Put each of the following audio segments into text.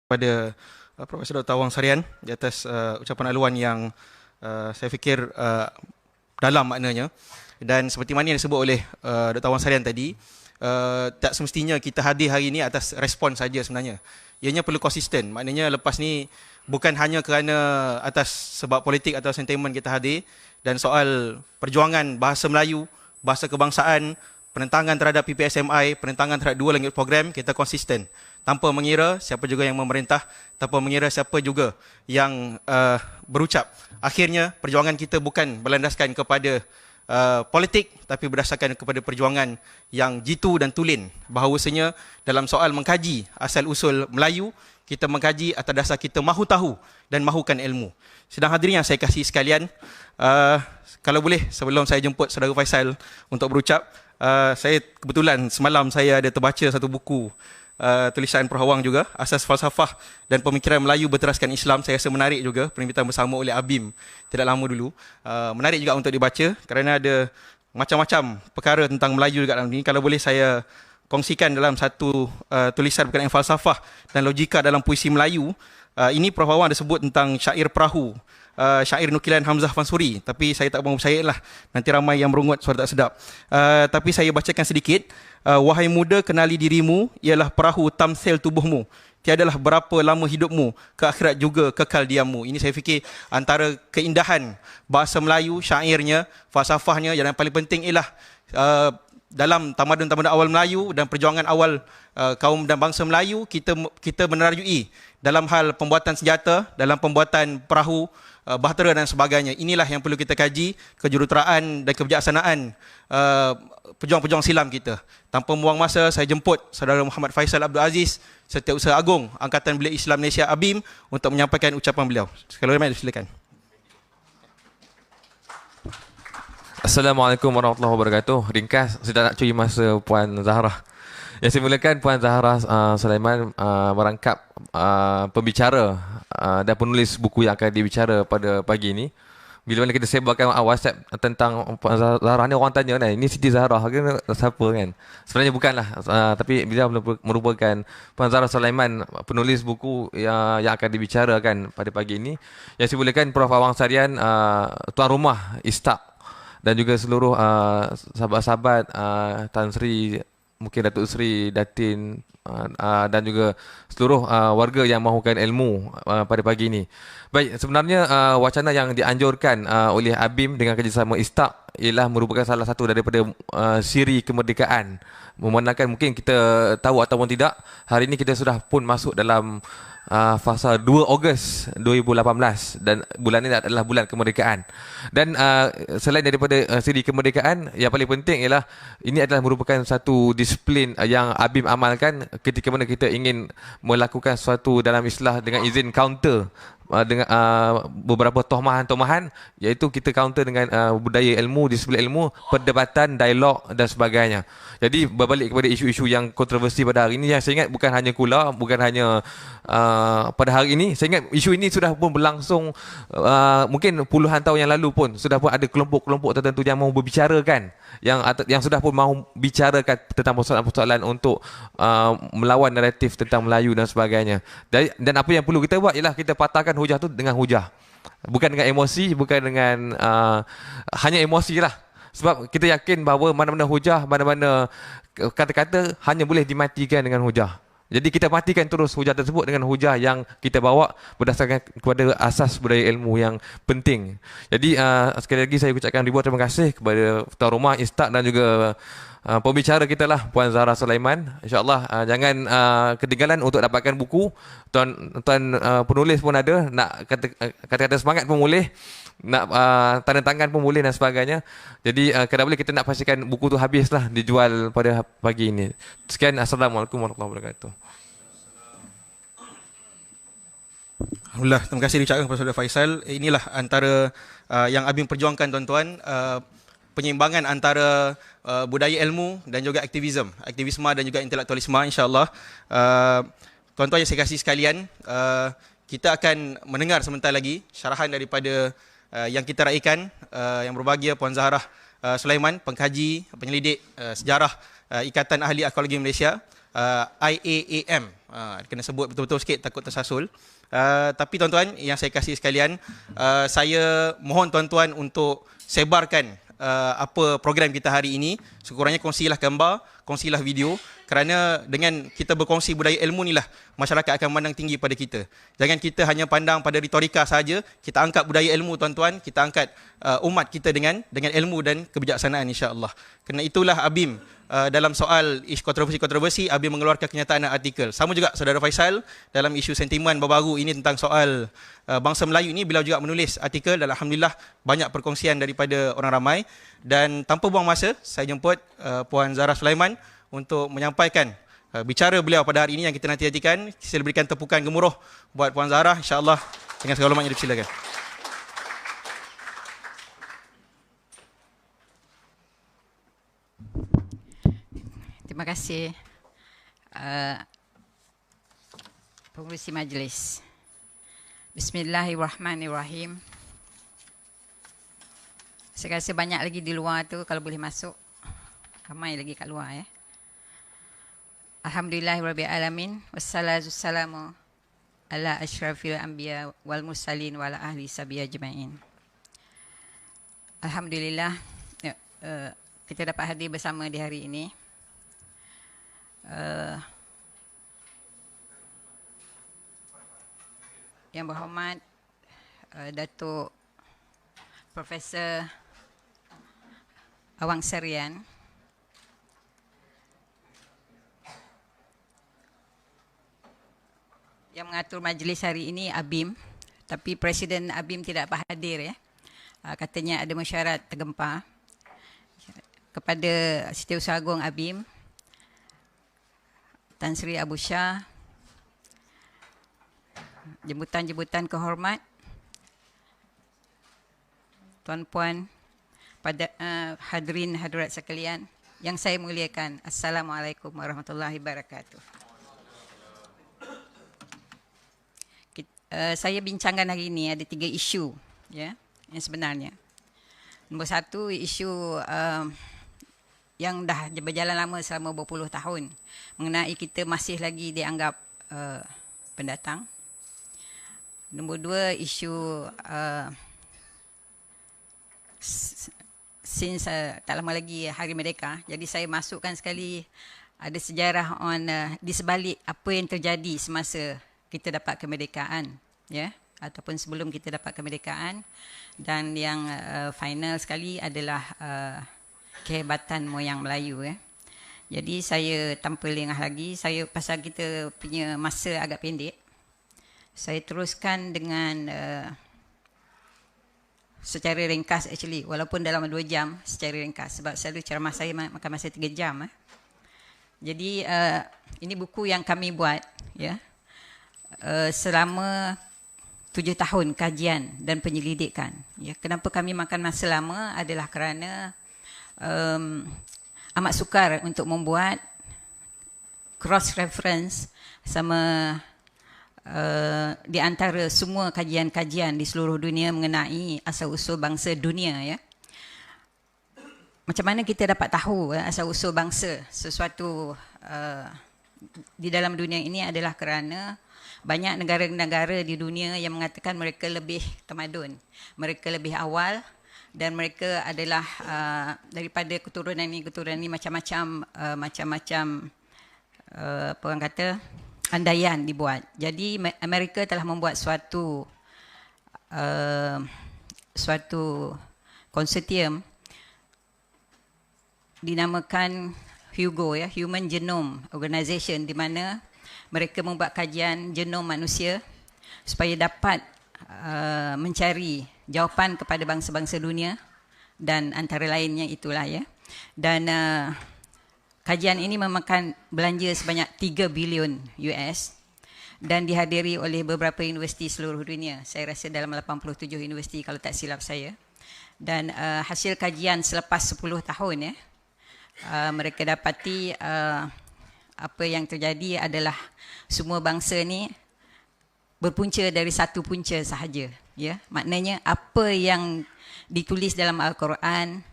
Pada Profesor Dr. Awang Sarian di atas ucapan aluan yang saya fikir dalam maknanya, dan seperti mana yang disebut oleh Dr. Awang Sarian tadi, tak semestinya kita hadir hari ini atas respon saja sebenarnya. Ianya perlu konsisten, maknanya lepas ni bukan hanya kerana atas sebab politik atau sentimen kita hadir, dan soal perjuangan bahasa Melayu, bahasa kebangsaan, penentangan terhadap PPSMI, penentangan terhadap dua language program, kita konsisten tanpa mengira siapa juga yang memerintah, tanpa mengira siapa juga yang berucap. Akhirnya perjuangan kita bukan berlandaskan kepada politik, tapi berdasarkan kepada perjuangan yang jitu dan tulen. Bahawasanya dalam soal mengkaji asal-usul Melayu, kita mengkaji atas dasar kita mahu tahu dan mahukan ilmu. Sedang hadirin yang saya kasih sekalian, kalau boleh sebelum saya jemput Saudara Faisal untuk berucap, saya kebetulan semalam saya ada terbaca satu buku tulisan Prof. Awang juga, Asas Falsafah dan Pemikiran Melayu Berteraskan Islam. Saya rasa menarik juga, penerbitan bersama oleh ABIM tidak lama dulu. Menarik juga untuk dibaca kerana ada macam-macam perkara tentang Melayu juga dalam ini. Kalau boleh saya kongsikan dalam satu tulisan berkenaan falsafah dan logika dalam puisi Melayu. Ini Prof. Awang ada sebut tentang syair perahu, syair nukilan Hamzah Fansuri, tapi saya tak mahu percaya lah, nanti ramai yang merungut suara tak sedap. Tapi saya bacakan sedikit. Wahai muda, kenali dirimu, ialah perahu tamsil tubuhmu. Tiadalah berapa lama hidupmu, ke akhirat juga kekal diammu. Ini saya fikir antara keindahan bahasa Melayu, syairnya, falsafahnya, yang paling penting ialah dalam tamadun-tamadun awal Melayu dan perjuangan awal kaum dan bangsa Melayu, kita menerajui dalam hal pembuatan senjata, dalam pembuatan perahu, bahtera dan sebagainya. Inilah yang perlu kita kaji, kejuruteraan dan kebijaksanaan pejuang-pejuang silam kita. Tanpa membuang masa, saya jemput Saudara Muhammad Faisal Abdul Aziz, Setiausaha Agung Angkatan Belia Islam Malaysia ABIM, untuk menyampaikan ucapan beliau. Sekali lagi silakan. Assalamualaikum warahmatullahi wabarakatuh. Ringkas, saya tak nak curi masa Puan Zahra. Yang saya mulakan, Puan Zahra Sulaiman merangkap pembicara dan penulis buku yang akan dibicara pada pagi ini. Bila mana kita sebarkan WhatsApp tentang Puan Zahra ni, orang tanya kan, ini Siti Zahra ke siapa kan? Sebenarnya bukanlah, tapi beliau merupakan Puan Zahra Sulaiman, penulis buku yang akan dibicarakan pada pagi ini. Yang saya mulakan, Prof. Awang Sarian, tuan rumah Istaq, dan juga seluruh sahabat-sahabat Tan Sri, mungkin Datuk Sri, Datin, dan juga seluruh warga yang mahukan ilmu pada pagi ini. Baik, sebenarnya wacana yang dianjurkan oleh ABIM dengan kerjasama Istaq ialah merupakan salah satu daripada siri kemerdekaan. Memandangkan mungkin kita tahu ataupun tidak, hari ini kita sudah pun masuk dalam fasa 2 Ogos 2018 dan bulan ini adalah bulan kemerdekaan. Dan selain daripada siri kemerdekaan, yang paling penting ialah ini adalah merupakan satu disiplin yang ABIM amalkan ketika mana kita ingin melakukan sesuatu dalam istilah dengan izin counter dengan beberapa tohmahan-tohmahan, iaitu kita counter dengan budaya ilmu, disiplin ilmu, perdebatan, dialog dan sebagainya. Jadi berbalik kepada isu-isu yang kontroversi pada hari ini, yang saya ingat bukan hanya KULA, bukan hanya pada hari ini. Saya ingat isu ini sudah pun berlangsung mungkin puluhan tahun yang lalu pun. Sudah pun ada kelompok-kelompok tertentu yang mahu berbicarakan, yang sudah pun mahu bicarakan tentang persoalan-persoalan untuk melawan naratif tentang Melayu dan sebagainya. Dan apa yang perlu kita buat ialah kita patahkan hujah tu dengan hujah, bukan dengan emosi, bukan dengan hanya emosi lah. Sebab kita yakin bahawa mana-mana hujah, mana-mana kata-kata hanya boleh dimatikan dengan hujah. Jadi kita matikan terus hujah tersebut dengan hujah yang kita bawa berdasarkan kepada asas budaya ilmu yang penting. Jadi sekali lagi saya ucapkan ribuan terima kasih kepada tuan rumah Istaq dan juga pembicara kita lah Puan Zahra Sulaiman. InsyaAllah jangan ketinggalan untuk dapatkan buku. Tuan penulis pun ada, nak kata-kata semangat pun boleh, nak tanda tangan pun boleh dan sebagainya. Jadi kalau boleh kita nak pastikan buku tu habis lah dijual pada pagi ini. Sekian, Assalamualaikum warahmatullahi wabarakatuh. Alhamdulillah, terima kasih diucapkan kepada Saudara Faisal. Inilah antara yang ABIM perjuangkan, tuan-tuan, penyeimbangan antara budaya ilmu dan juga aktivisme dan juga intelektualisme. InsyaAllah, tuan-tuan yang saya kasih sekalian, kita akan mendengar sebentar lagi syarahan daripada yang kita raikan, yang berbahagia Puan Zahra Sulaiman, pengkaji, penyelidik sejarah Ikatan Ahli Arkeologi Malaysia, IAAM. Kena sebut betul-betul sikit, takut tersasul. Tapi tuan-tuan yang saya kasih sekalian, saya mohon tuan-tuan untuk sebarkan apa program kita hari ini. Sekurangnya kongsilah gambar, kongsilah video, kerana dengan kita berkongsi budaya ilmu inilah masyarakat akan memandang tinggi pada kita. Jangan kita hanya pandang pada retorika saja, kita angkat budaya ilmu tuan-tuan, kita angkat umat kita dengan ilmu dan kebijaksanaan insya-Allah. Kerana itulah ABIM dalam soal isu kontroversi ABIM mengeluarkan kenyataan dan artikel. Sama juga saudara Faisal dalam isu sentimen baru-baru ini tentang soal bangsa Melayu ini, beliau juga menulis artikel dan alhamdulillah banyak perkongsian daripada orang ramai. Dan tanpa buang masa, saya jemput Puan Zahra Sulaiman untuk menyampaikan bicara beliau pada hari ini yang kita nanti-nantikan. Sila berikan tepukan gemuruh buat Puan Zahra, insya-Allah dengan segala hormatnya dipersilakan. Terima kasih pengurusi majlis. Bismillahirrahmanirrahim. Saya rasa banyak lagi di luar tu, kalau boleh masuk. Ramai lagi kat luar ya. Alhamdulillahirabbil alamin, wassalatu wassalamu ala asyrafil anbiya wal mursalin wa ala ahli sabi ajmain. Alhamdulillah kita dapat hadir bersama di hari ini. Yang berhormat Datuk Profesor Awang Serian, yang mengatur majlis hari ini ABIM, tapi Presiden ABIM tidak dapat hadir ya. Katanya ada mesyuarat tergempar. Kepada Setiausaha Agung ABIM Tan Sri Abu Shah, jemputan-jemputan kehormat, tuan-puan, pada hadirin hadirat sekalian yang saya muliakan, Assalamualaikum warahmatullahi wabarakatuh. Saya bincangkan hari ini ada 3 isu ya, yang sebenarnya. Nombor 1, isu yang dah berjalan lama selama berpuluh tahun mengenai kita masih lagi dianggap pendatang. Nombor 2, isu since tak lama lagi Hari Merdeka. Jadi saya masukkan sekali ada sejarah on di sebalik apa yang terjadi semasa kita dapat kemerdekaan ya, ataupun sebelum kita dapat kemerdekaan. Dan yang final sekali adalah kehebatan moyang Melayu ya. Jadi saya tanpa lengah lagi, saya pasal kita punya masa agak pendek, saya teruskan dengan secara ringkas actually, walaupun dalam 2 jam secara ringkas, sebab selalu ceramah saya makan masa 3 jam. Jadi ini buku yang kami buat ya, selama 7 tahun kajian dan penyelidikan ya. Kenapa kami makan masa lama adalah kerana amat sukar untuk membuat cross reference sama di antara semua kajian-kajian di seluruh dunia mengenai asal-usul bangsa dunia ya. Macam mana kita dapat tahu asal-usul bangsa sesuatu di dalam dunia ini adalah kerana banyak negara-negara di dunia yang mengatakan mereka lebih tamadun, mereka lebih awal, dan mereka adalah daripada keturunan ini macam-macam apa orang kata andaian dibuat. Jadi Amerika telah membuat suatu konsortium dinamakan HUGO ya, Human Genome Organization, di mana mereka membuat kajian genom manusia supaya dapat mencari jawapan kepada bangsa-bangsa dunia, dan antara lainnya itulah ya. Dan kajian ini memakan belanja sebanyak 3 bilion US dan dihadiri oleh beberapa universiti seluruh dunia. Saya rasa dalam 87 universiti kalau tak silap saya. Dan hasil kajian selepas 10 tahun ya, mereka dapati apa yang terjadi adalah semua bangsa ni berpunca dari satu punca sahaja ya. Maknanya apa yang ditulis dalam Al-Quran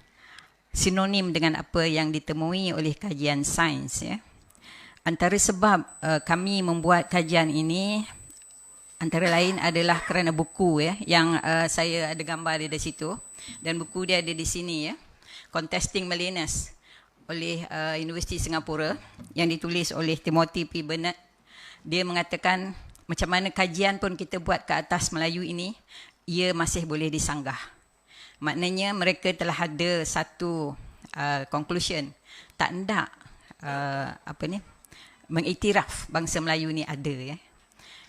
sinonim dengan apa yang ditemui oleh kajian sains ya. Antara sebab kami membuat kajian ini antara lain adalah kerana buku ya yang saya ada gambar dia di situ, dan buku dia ada di sini ya, Contesting Millennials oleh Universiti Singapura yang ditulis oleh Timothy P. Burnett. Dia mengatakan macam mana kajian pun kita buat ke atas Melayu ini, ia masih boleh disanggah. Maknanya mereka telah ada satu conclusion, tak hendak mengiktiraf bangsa Melayu ni ada ya.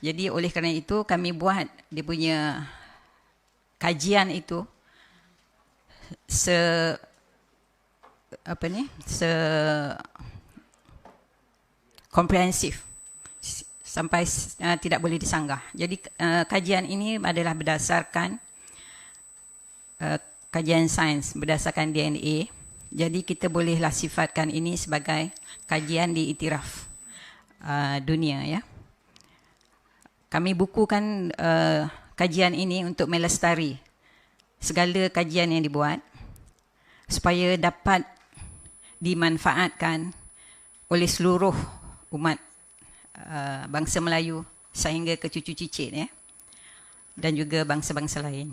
Jadi oleh kerana itu kami buat dia punya kajian itu komprehensif sampai tidak boleh disanggah. Jadi kajian ini adalah berdasarkan kajian sains berdasarkan DNA. Jadi kita bolehlah sifatkan ini sebagai kajian diiktiraf dunia ya. Kami bukukan kajian ini untuk melestari segala kajian yang dibuat supaya dapat dimanfaatkan oleh seluruh umat bangsa Melayu sehingga ke cucu cicit ya, dan juga bangsa-bangsa lain.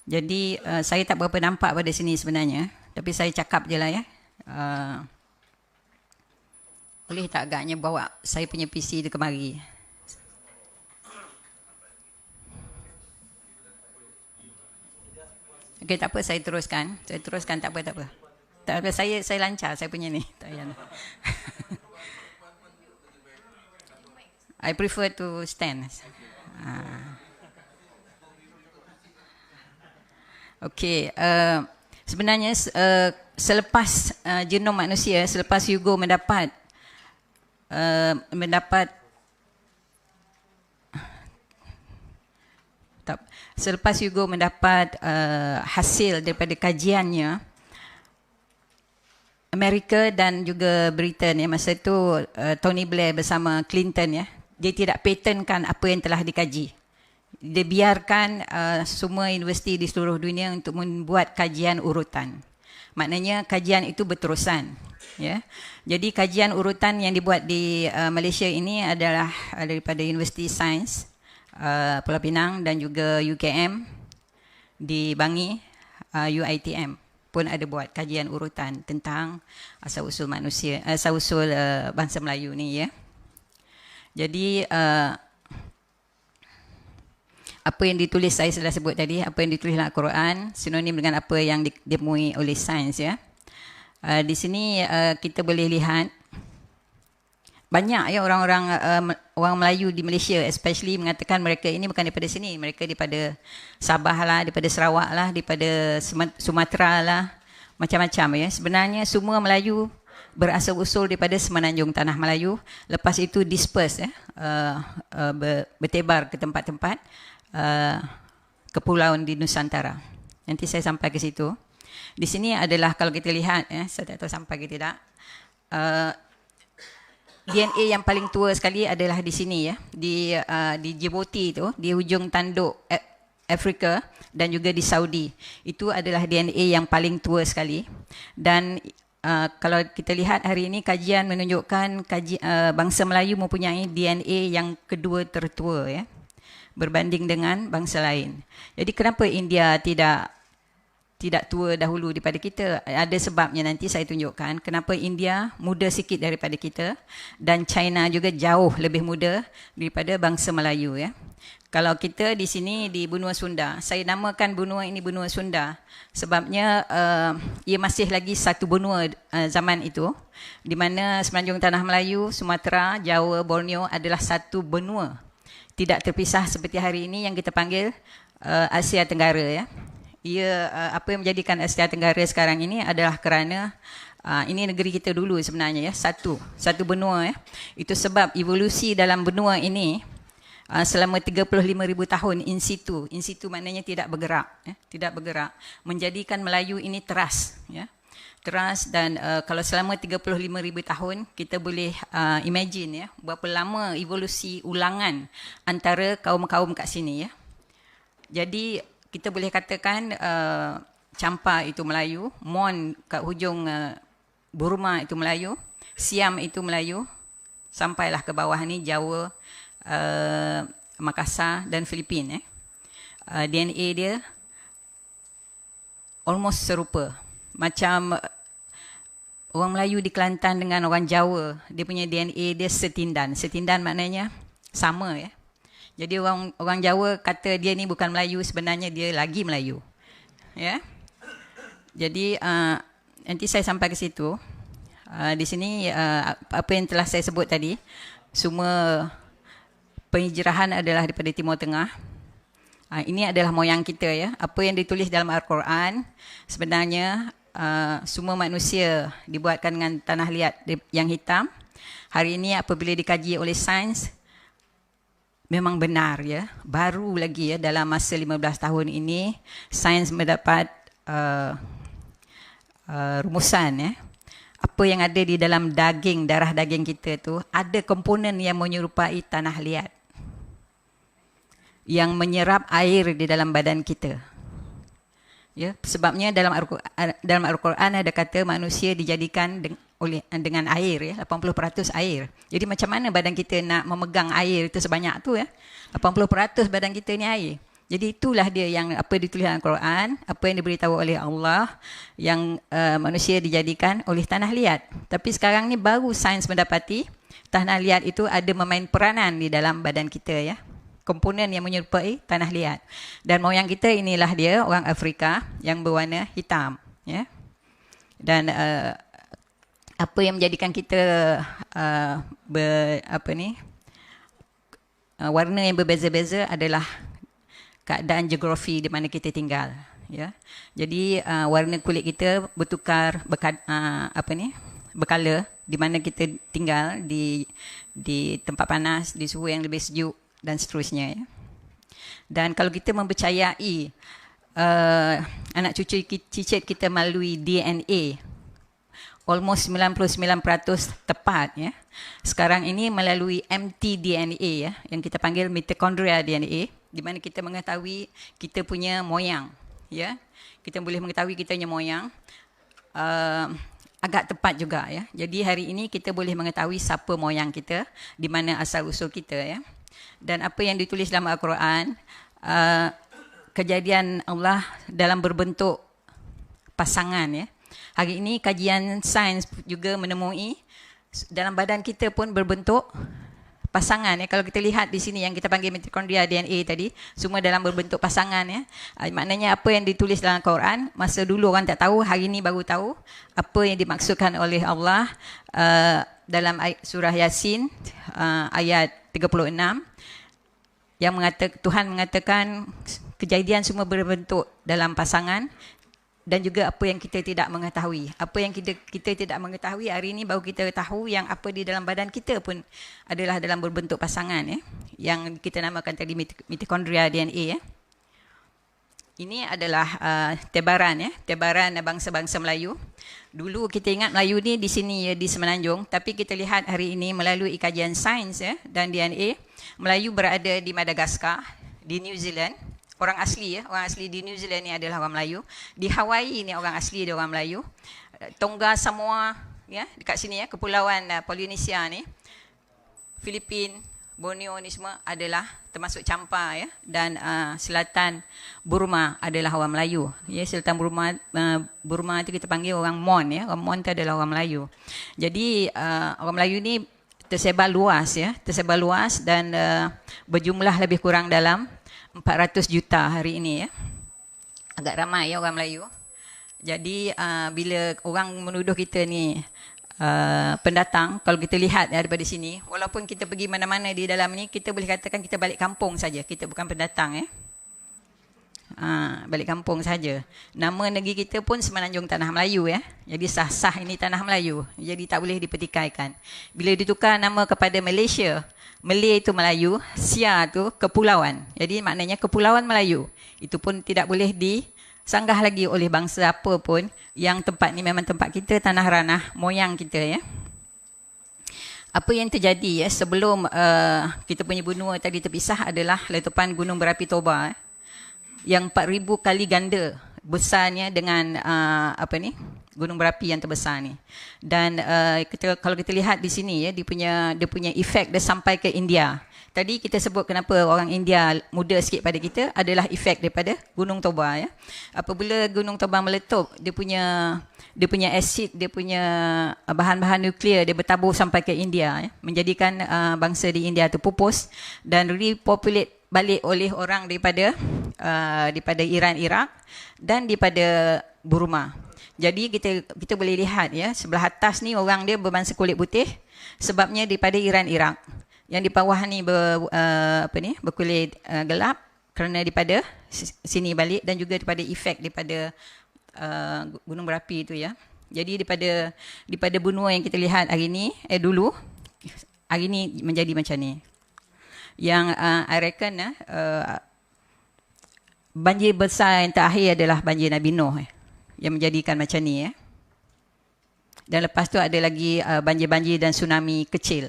Jadi saya tak berapa nampak pada sini sebenarnya, tapi saya cakap je lah ya. Boleh tak agaknya bawa saya punya PC dia kemari? Okey, tak apa, saya teruskan. Saya teruskan, tak apa, tak apa. Tak apa, saya lancar, saya punya ni. Tak payah. I prefer to stand. Okey, sebenarnya selepas genom manusia, selepas Hugo mendapat selepas Hugo mendapat hasil daripada kajiannya, Amerika dan juga Britain ya, masa itu Tony Blair bersama Clinton ya, dia tidak patentkan apa yang telah dikaji. Dia biarkan semua universiti di seluruh dunia untuk membuat kajian urutan. Maknanya kajian itu berterusan ya. Jadi kajian urutan yang dibuat di Malaysia ini adalah daripada Universiti Sains Pulau Pinang dan juga UKM di Bangi, UiTM pun ada buat kajian urutan tentang asal-usul manusia, asal-usul bangsa Melayu ni ya. Jadi apa yang ditulis saya sudah sebut tadi, apa yang ditulis dalam Al-Quran sinonim dengan apa yang ditemui oleh sains ya. Di sini kita boleh lihat banyak ya orang-orang orang Melayu di Malaysia especially mengatakan mereka ini bukan daripada sini, mereka daripada Sabah lah, daripada Sarawak lah, daripada Sumatera lah, macam-macam ya. Sebenarnya semua Melayu berasal usul daripada Semenanjung Tanah Melayu, lepas itu disperse ya, bertebar ke tempat-tempat kepulauan di Nusantara. Nanti saya sampai ke situ. Di sini adalah kalau kita lihat ya, saya tak tahu sampai ke tidak, DNA yang paling tua sekali adalah di sini ya, di Djibouti tu, di hujung tanduk Afrika, dan juga di Saudi. Itu adalah DNA yang paling tua sekali. Dan kalau kita lihat hari ini kajian menunjukkan bangsa Melayu mempunyai DNA yang kedua tertua ya, berbanding dengan bangsa lain. Jadi kenapa India tidak tua dahulu daripada kita? Ada sebabnya, nanti saya tunjukkan kenapa India muda sikit daripada kita dan China juga jauh lebih muda daripada bangsa Melayu ya. Kalau kita di sini di benua Sunda, saya namakan benua ini benua Sunda sebabnya ia masih lagi satu benua zaman itu, di mana Semenanjung Tanah Melayu, Sumatera, Jawa, Borneo adalah satu benua, tidak terpisah seperti hari ini yang kita panggil Asia Tenggara ya. Ia apa yang menjadikan Asia Tenggara sekarang ini adalah kerana ini negeri kita dulu sebenarnya ya, satu benua ya. Itu sebab evolusi dalam benua ini selama 35,000 tahun in situ. In situ maknanya tidak bergerak ya, tidak bergerak, menjadikan Melayu ini teras ya. Teras, dan kalau selama 35,000 tahun kita boleh imagine ya berapa lama evolusi ulangan antara kaum-kaum kat sini ya. Jadi kita boleh katakan Champa itu Melayu, Mon kat hujung Burma itu Melayu, Siam itu Melayu, sampailah ke bawah ni Jawa, Makassar dan Filipina. DNA dia almost serupa. Macam orang Melayu di Kelantan dengan orang Jawa, dia punya DNA dia setindan. Setindan maknanya sama ya. Jadi orang Jawa kata dia ni bukan Melayu, sebenarnya dia lagi Melayu. Ya. Jadi nanti saya sampai ke situ. Di sini apa yang telah saya sebut tadi, semua penghijrahan adalah daripada Timur Tengah. Ini adalah moyang kita ya. Apa yang ditulis dalam Al-Quran sebenarnya semua manusia dibuatkan dengan tanah liat yang hitam. Hari ini apabila dikaji oleh sains, memang benar ya. Baru lagi ya dalam masa 15 tahun ini sains mendapat rumusan ya. Apa yang ada di dalam daging, darah daging kita tu, ada komponen yang menyerupai tanah liat yang menyerap air di dalam badan kita. Ya, sebabnya dalam Al-Quran ada kata manusia dijadikan dengan air ya, 80% air. Jadi macam mana badan kita nak memegang air itu sebanyak tu ya? 80% badan kita ni air. Jadi itulah dia yang apa ditulis dalam Al-Quran, apa yang diberitahu oleh Allah, yang manusia dijadikan oleh tanah liat. Tapi sekarang ni baru sains mendapati tanah liat itu ada memain peranan di dalam badan kita ya. Komponen yang menyerupai tanah liat. Dan moyang kita inilah dia, orang Afrika yang berwarna hitam ya. Dan apa yang menjadikan kita warna yang berbeza-beza adalah keadaan geografi di mana kita tinggal ya. Jadi warna kulit kita bertukar berkala di mana kita tinggal, di tempat panas, di suhu yang lebih sejuk dan seterusnya ya. Dan kalau kita mempercayai anak cucu cicit kita melalui DNA almost 99% tepat ya. Sekarang ini melalui mtDNA ya, yang kita panggil mitochondria DNA, di mana kita mengetahui kita punya moyang ya. Kita boleh mengetahui kita punya moyang agak tepat juga ya. Jadi hari ini kita boleh mengetahui siapa moyang kita, di mana asal usul kita ya. Dan apa yang ditulis dalam Al-Quran, kejadian Allah dalam berbentuk pasangan ya. Hari ini kajian sains juga menemui dalam badan kita pun berbentuk pasangan ya. Kalau kita lihat di sini yang kita panggil mitochondria DNA tadi, semua dalam berbentuk pasangan ya. Maknanya apa yang ditulis dalam Al-Quran, masa dulu orang tak tahu, hari ini baru tahu apa yang dimaksudkan oleh Allah dalam surah Yasin ayat 36 yang Tuhan mengatakan kejadian semua berbentuk dalam pasangan. Dan juga apa yang kita tidak mengetahui. Apa yang kita tidak mengetahui hari ini baru kita tahu yang apa di dalam badan kita pun adalah dalam berbentuk pasangan ya. Yang kita namakan tadi mitochondria DNA ya. Ini adalah tebaran ya, tebaran bangsa-bangsa Melayu. Dulu kita ingat Melayu ni di sini ya, di Semenanjung, tapi kita lihat hari ini melalui kajian sains ya dan DNA, Melayu berada di Madagaskar, di New Zealand. Orang asli ya, orang asli di New Zealand ni adalah orang Melayu. Di Hawaii ni orang asli dia orang Melayu. Tonga, Samoa ya, dekat sini ya, kepulauan Polinesia ni, Filipin, Borneo ni semua adalah termasuk Champa ya, dan selatan Burma adalah orang Melayu. Ya, selatan Burma itu kita panggil orang Mon ya. Orang Mon itu adalah orang Melayu. Jadi orang Melayu ni tersebar luas ya, tersebar luas dan berjumlah lebih kurang dalam 400 juta hari ini ya. Agak ramai ya orang Melayu. Jadi bila orang menuduh kita ni pendatang, kalau kita lihat daripada sini, walaupun kita pergi mana-mana di dalam ni, kita boleh katakan kita balik kampung saja. Kita bukan pendatang ya. Balik kampung saja. Nama negeri kita pun Semenanjung Tanah Melayu ya. Jadi sah-sah ini Tanah Melayu. Jadi tak boleh dipertikaikan. Bila ditukar nama kepada Malaysia, Malay itu Melayu, Sia itu kepulauan. Jadi maknanya kepulauan Melayu. Itu pun tidak boleh disanggah lagi oleh bangsa apa pun, yang tempat ni memang tempat kita, tanah ranah moyang kita ya. Apa yang terjadi ya sebelum kita punya benua tadi terpisah adalah letupan gunung berapi Toba yang 4,000 kali ganda besarnya dengan gunung berapi yang terbesar ni. Dan kalau kita lihat di sini ya, dia punya efek dia sampai ke India. Tadi kita sebut kenapa orang India muda sikit pada kita adalah efek daripada Gunung Toba ya. Apabila Gunung Toba meletup, dia punya asid, dia punya bahan-bahan nuklear dia bertabur sampai ke India ya, menjadikan bangsa di India tu pupus dan repopulate balik oleh orang daripada Iran, Iraq dan daripada Burma. Jadi kita boleh lihat ya, sebelah atas ni orang dia berbangsa kulit putih sebabnya daripada Iran, Iraq. Yang di bawah ni berkulit gelap kerana daripada sini balik dan juga daripada efek daripada gunung berapi itu ya. Jadi daripada benua yang kita lihat hari ni dulu, hari ni menjadi macam ni. Yang I reckon banjir besar yang terakhir adalah banjir Nabi Nuh yang menjadikan macam ni ya. Dan lepas tu ada lagi banjir-banjir dan tsunami kecil.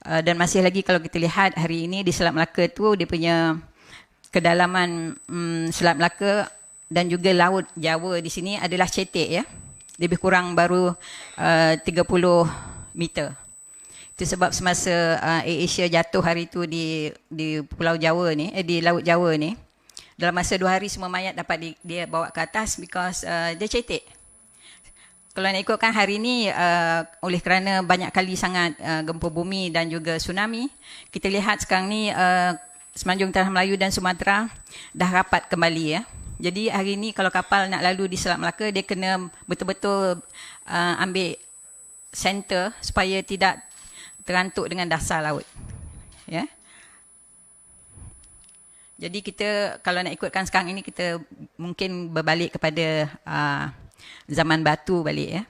Dan masih lagi kalau kita lihat hari ini di Selat Melaka tu, dia punya kedalaman Selat Melaka dan juga Laut Jawa di sini adalah cetek ya. Lebih kurang baru 30 meter. Itu sebab semasa AirAsia jatuh hari tu di Pulau Jawa ni, di Laut Jawa ni, dalam masa 2 hari semua mayat dapat dia bawa ke atas because dia cetek. Kalau nak ikutkan hari ini, oleh kerana banyak kali sangat gempa bumi dan juga tsunami, kita lihat sekarang ni Semenanjung Tanah Melayu dan Sumatera dah rapat kembali ya. Jadi hari ini kalau kapal nak lalu di Selat Melaka, dia kena betul-betul ambil center supaya tidak terantuk dengan dasar laut. Ya. Jadi kita kalau nak ikutkan sekarang ini, kita mungkin berbalik kepada zaman batu balik ya.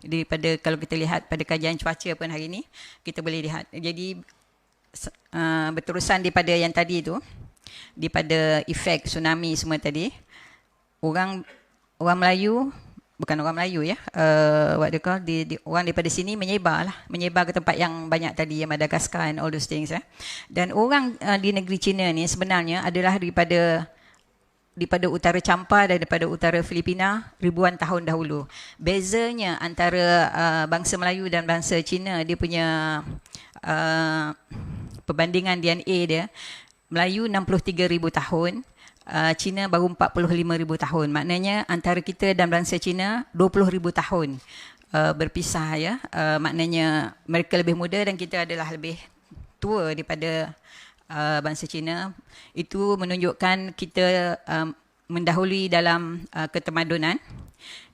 Daripada kalau kita lihat pada kajian cuaca pun hari ini kita boleh lihat. Jadi berterusan daripada yang tadi tu, daripada efek tsunami semua tadi, orang Melayu, bukan orang Melayu ya, orang daripada sini menyebar ke tempat yang banyak tadi ya, Madagaskar and all those things ya. Dan orang di negeri China ni sebenarnya adalah daripada utara Champa dan daripada utara Filipina ribuan tahun dahulu. Bezanya antara bangsa Melayu dan bangsa Cina, dia punya perbandingan DNA dia, Melayu 63,000 tahun, Cina baru 45,000 tahun. Maknanya antara kita dan bangsa Cina 20,000 tahun berpisah ya. Maknanya mereka lebih muda dan kita adalah lebih tua daripada bangsa Cina. Itu menunjukkan kita mendahului dalam ketamadunan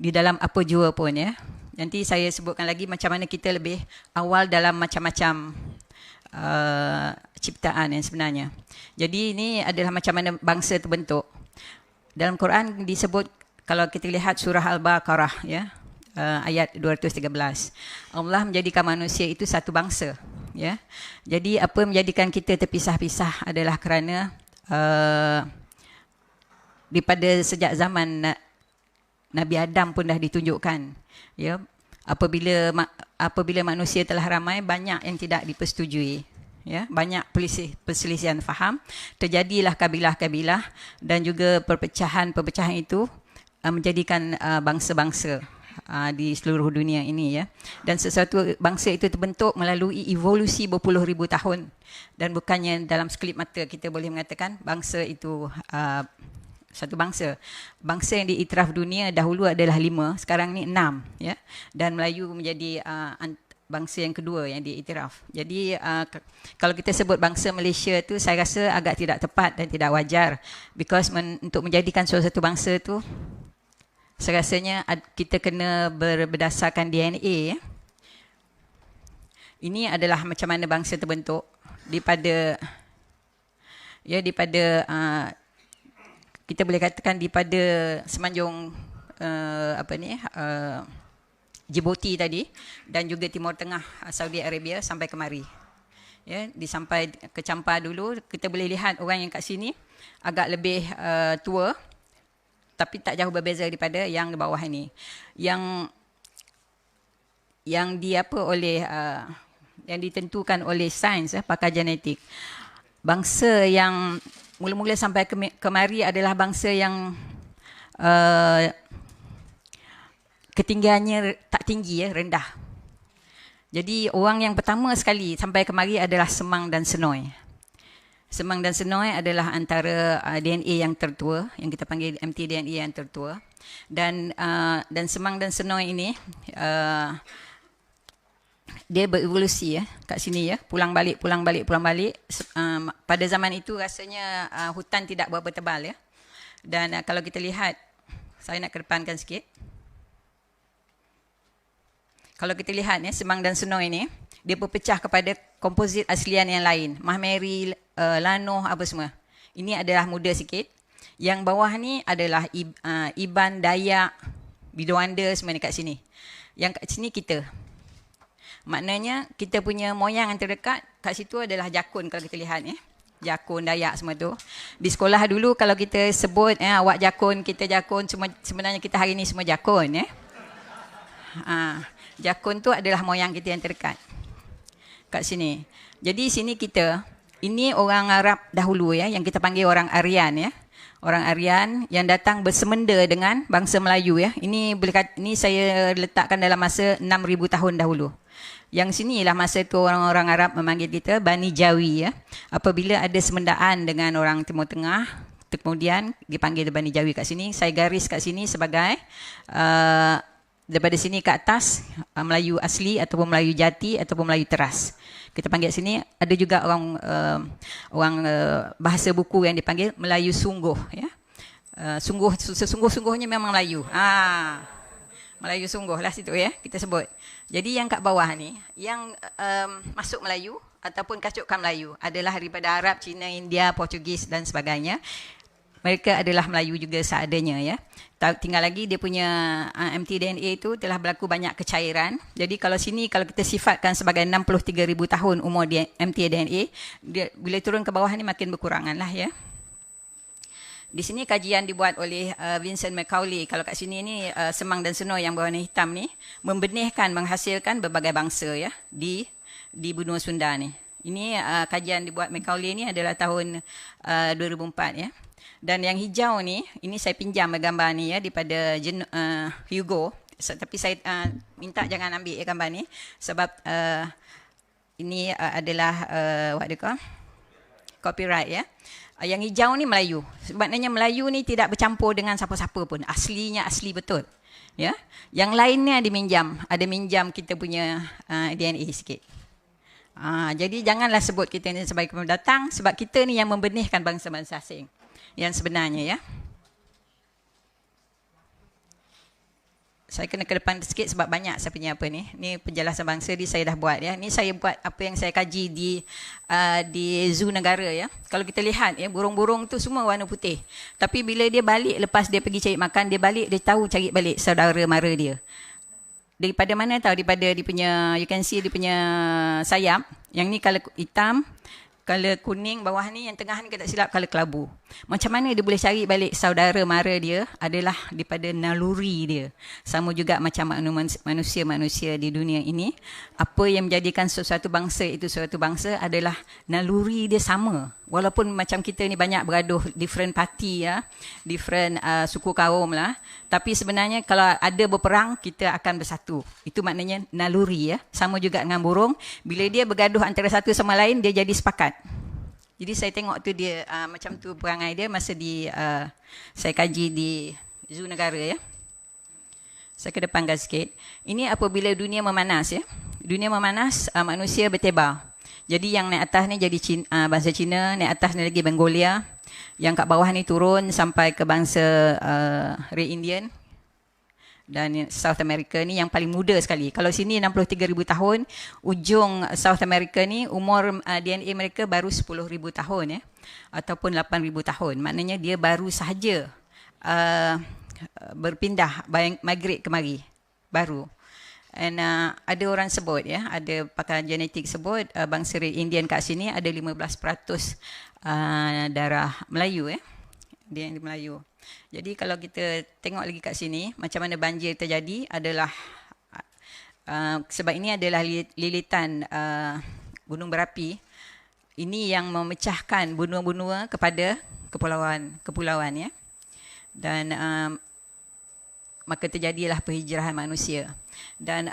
di dalam apa jua pun ya. Nanti saya sebutkan lagi macam mana kita lebih awal dalam macam-macam ciptaan yang sebenarnya. Jadi ini adalah macam mana bangsa terbentuk. Dalam Quran disebut, kalau kita lihat surah Al-Baqarah ya, ayat 213, Allah menjadikan manusia itu satu bangsa. Ya, jadi apa menjadikan kita terpisah-pisah adalah kerana daripada sejak zaman Nabi Adam pun dah ditunjukkan. Ya, apabila manusia telah ramai, banyak yang tidak dipersetujui. Ya, banyak perselisihan faham, terjadilah kabilah-kabilah dan juga perpecahan itu menjadikan bangsa-bangsa di seluruh dunia ini ya. Dan sesuatu bangsa itu terbentuk melalui evolusi berpuluh ribu tahun, dan bukannya dalam sekelip mata kita boleh mengatakan bangsa itu satu bangsa. Bangsa yang diiktiraf dunia dahulu adalah 5, sekarang ni 6 ya. Dan Melayu menjadi bangsa yang kedua yang diiktiraf. Jadi kalau kita sebut bangsa Malaysia tu, saya rasa agak tidak tepat dan tidak wajar, because untuk menjadikan suatu bangsa tu, saya rasanya kita kena berdasarkan DNA. Ini adalah macam mana bangsa terbentuk daripada kita boleh katakan daripada semenanjung Djibouti tadi dan juga Timur Tengah, Saudi Arabia sampai kemari. Ya, sampai ke Champa dulu, kita boleh lihat orang yang kat sini agak lebih tua, tapi tak jauh berbeza daripada yang di bawah ini. Yang ditentukan oleh sains, pakar genetik. Bangsa yang mula-mula sampai kemari adalah bangsa yang ketinggiannya tak tinggi ya, rendah. Jadi orang yang pertama sekali sampai kemari adalah Semang dan Senoi. Semang dan Senoi adalah antara DNA yang tertua, yang kita panggil mtDNA yang tertua. Dan Semang dan Senoi ini dia berevolusi ya kat sini ya, pulang balik. Pada zaman itu rasanya hutan tidak berapa tebal ya. Dan kalau kita lihat, saya nak kedepankan sikit. Kalau kita lihat ya, Semang dan Senoi ini, dia berpecah kepada komposit aslian yang lain. Mahmeri, Lanoh, apa semua. Ini adalah muda sikit. Yang bawah ni adalah Iban, Dayak, Bidoanda, semua ni kat sini. Yang kat sini kita. Maknanya kita punya moyang yang terdekat kat situ adalah Jakun kalau kita lihat ya. Jakun, Dayak semua tu. Di sekolah dulu kalau kita sebut awak Jakun, kita Jakun, semua sebenarnya kita hari ni semua Jakun ya. Jakun tu adalah moyang kita yang terdekat kat sini. Jadi sini kita, ini orang Arab dahulu ya, yang kita panggil orang Aryan ya. Orang Aryan yang datang bersemenda dengan bangsa Melayu ya. Ini saya letakkan dalam masa 6,000 tahun dahulu. Yang sinilah masa tu orang-orang Arab memanggil kita Bani Jawi ya. Apabila ada semendaan dengan orang Timur Tengah, kemudian dipanggil Bani Jawi kat sini. Saya garis kat sini sebagai daripada sini ke atas Melayu asli ataupun Melayu jati ataupun Melayu teras. Kita panggil sini, ada juga orang bahasa buku yang dipanggil Melayu sungguh ya. Sesungguh-sungguhnya memang Melayu. Melayu sungguh lah situ ya kita sebut. Jadi yang kat bawah ni yang masuk Melayu ataupun kacukkan Melayu adalah daripada Arab, Cina, India, Portugis dan sebagainya. Mereka adalah Melayu juga seadanya ya. Tinggal lagi dia punya mtDNA itu telah berlaku banyak kecairan. Jadi kalau sini kalau kita sifatkan sebagai 63,000 tahun umur dia mtDNA, dia bila turun ke bawah ni makin berkurangan lah ya. Di sini kajian dibuat oleh Vincent Macaulay. Kalau kat sini ni Semang dan Senoi yang berwarna hitam ni membenihkan, menghasilkan berbagai bangsa ya di benua Sunda ni. Ini kajian dibuat Macaulay ni adalah tahun 2004 ya. Dan yang hijau ni, ini saya pinjam gambar ni ya daripada Hugo. Tapi saya minta jangan ambil gambar ni sebab ini adalah what they call copyright ya. Yang hijau ni Melayu. Maknanya Melayu ni tidak bercampur dengan siapa-siapa pun. Aslinya asli betul. Ya. Yang lainnya ada minjam kita punya DNA sikit. Jadi janganlah sebut kita ni sebagai pendatang sebab kita ni yang membenihkan bangsa-bangsa asing. Yang sebenarnya ya. Saya kena ke depan sikit sebab banyak saya punya apa ni. Ni penjelasan bangsa ni saya dah buat ya. Ni saya buat apa yang saya kaji di zoo negara ya. Kalau kita lihat ya, burung-burung tu semua warna putih. Tapi bila dia balik lepas dia pergi cari makan, dia balik dia tahu cari balik saudara mara dia. Daripada mana tahu? Daripada dia punya, you can see dia punya sayap. Yang ni color hitam, color kuning bawah ni, yang tengah ni kita tak silap color kelabu. Macam mana dia boleh cari balik saudara mara dia adalah daripada naluri dia. Sama juga macam manusia-manusia di dunia ini. Apa yang menjadikan sesuatu bangsa itu suatu bangsa adalah naluri dia sama. Walaupun macam kita ni banyak beraduh different party ya, different suku kaum lah. Tapi sebenarnya kalau ada berperang, kita akan bersatu. Itu maknanya naluri ya. Sama juga dengan burung. Bila dia bergaduh antara satu sama lain, dia jadi sepakat. Jadi saya tengok tu dia macam tu perangai dia masa saya kaji di zoo negara ya. Saya kedepankan sikit. Ini apabila dunia memanas ya. Dunia memanas, manusia bertebar. Jadi yang naik atas ni jadi bangsa Cina, naik atas ni lagi Mongolia. Yang kat bawah ni turun sampai ke bangsa Red Indian. Dan South America ni yang paling muda sekali. Kalau sini 63,000 tahun, ujung South America ni umur DNA mereka baru 10,000 tahun ya. Ataupun 8,000 tahun. Maknanya dia baru sahaja berpindah, migrate kemari. Baru. And ada orang sebut ya, ada pakar genetik sebut bangsa Red Indian kat sini ada 15% darah Melayu ya. Dia yang Melayu. Jadi kalau kita tengok lagi kat sini macam mana banjir terjadi adalah sebab ini adalah lilitan gunung berapi. Ini yang memecahkan benua-benua kepada kepulauan ya. Dan maka terjadilah perhijrahan manusia. Dan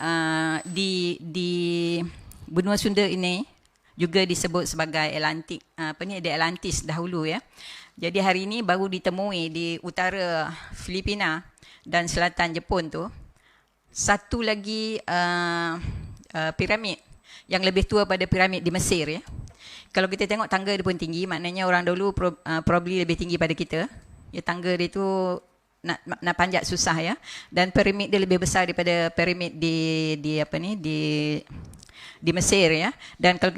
di benua Sunda ini juga disebut sebagai Atlantik, di Atlantis dahulu ya. Jadi hari ini baru ditemui di utara Filipina dan selatan Jepun tu satu lagi piramid yang lebih tua pada piramid di Mesir ya. Kalau kita tengok tangga dia pun tinggi, maknanya orang dulu probably lebih tinggi pada kita. Ya, tangga dia tu nak panjat susah ya. Dan piramid dia lebih besar daripada piramid di Mesir ya. Dan kalau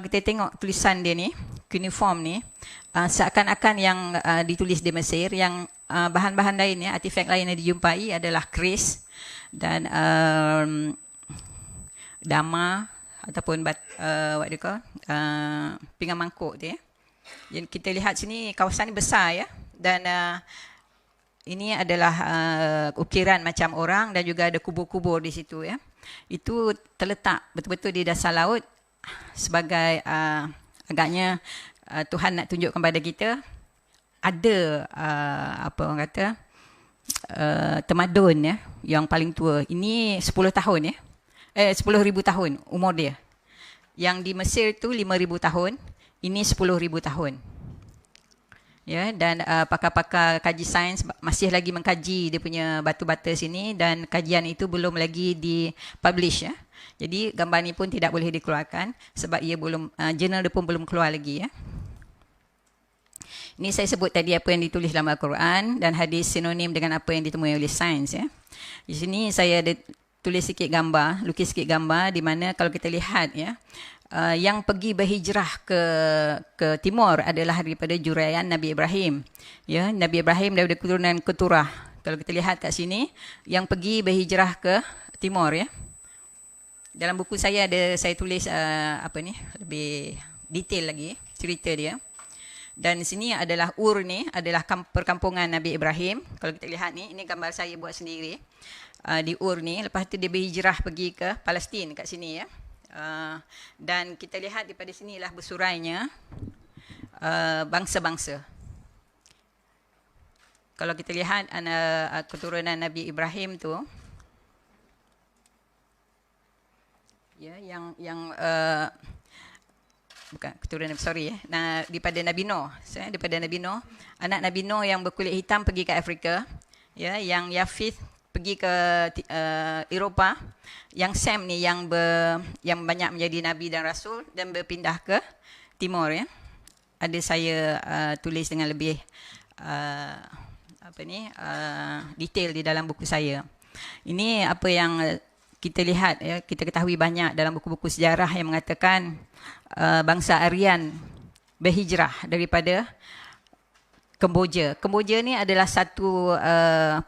kita tengok tulisan dia ni, cuneiform ni, seakan-akan yang ditulis di Mesir, yang bahan-bahan lain ya, artifak lain yang dijumpai adalah keris dan dama ataupun what do you call, pinggan mangkuk tu ya. Jadi kita lihat sini kawasan ni besar ya, dan ini adalah ukiran macam orang dan juga ada kubur-kubur di situ ya. Itu terletak betul-betul di dasar laut sebagai agaknya Tuhan nak tunjukkan kepada kita ada apa orang kata tamadun ya yang paling tua. Ini 10 tahun ya. 10,000 tahun umur dia. Yang di Mesir tu 5,000 tahun, ini 10,000 tahun. Ya, dan pakar-pakar kaji sains masih lagi mengkaji dia punya batu bata sini, dan kajian itu belum lagi dipublish ya. Jadi gambar ni pun tidak boleh dikeluarkan sebab ia belum jurnal dia pun belum keluar lagi ya. Ini saya sebut tadi apa yang ditulis dalam Al-Quran dan hadis sinonim dengan apa yang ditemui oleh sains ya. Di sini saya ada tulis sikit gambar, lukis sikit gambar di mana kalau kita lihat ya, yang pergi berhijrah ke timur adalah daripada juraian Nabi Ibrahim. Ya, Nabi Ibrahim daripada keturunan Keturah. Kalau kita lihat kat sini, yang pergi berhijrah ke timur ya. Dalam buku saya saya tulis lebih detail lagi cerita dia. Dan di sini adalah Ur ni adalah perkampungan Nabi Ibrahim. Kalau kita lihat ni, ini gambar saya buat sendiri. Di Ur ni, lepas tu dia berhijrah pergi ke Palestin kat sini ya. Dan kita lihat daripada sinilah bersurainya bangsa-bangsa. Kalau kita lihat keturunan Nabi Ibrahim tu ya, yang bukan keturunan, sorry ya, daripada Nabi Nuh, daripada Nabi Nuh, anak Nabi Nuh yang berkulit hitam pergi ke Afrika ya, yang Yafith pergi ke Eropah, yang Sem ni yang banyak menjadi nabi dan rasul dan berpindah ke timur ya. Ada saya tulis dengan lebih detail di dalam buku saya. Ini apa yang kita lihat ya, kita ketahui banyak dalam buku-buku sejarah yang mengatakan bangsa Aryan berhijrah daripada Kemboja. Kemboja ni adalah satu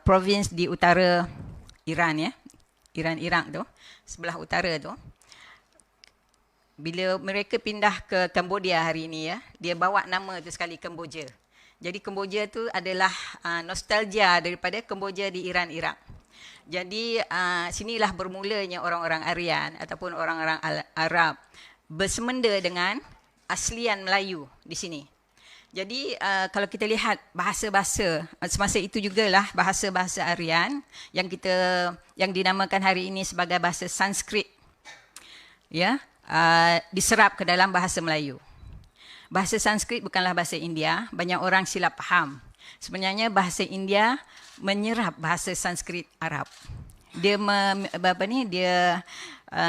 provinsi di utara Iran ya. Iran, Iraq tu, sebelah utara tu. Bila mereka pindah ke Cambodia hari ini ya, dia bawa nama tu sekali Kemboja. Jadi Kemboja tu adalah nostalgia daripada Kemboja di Iran, Iraq. Jadi sinilah bermulanya orang-orang Aryan ataupun orang-orang Arab bersemenda dengan aslian Melayu di sini. Jadi kalau kita lihat bahasa-bahasa semasa itu jugalah bahasa-bahasa Aryan yang dinamakan hari ini sebagai bahasa Sanskrit ya, diserap ke dalam bahasa Melayu. Bahasa Sanskrit bukanlah bahasa India, banyak orang silap faham. Sebenarnya bahasa India menyerap bahasa Sanskrit Arab. Dia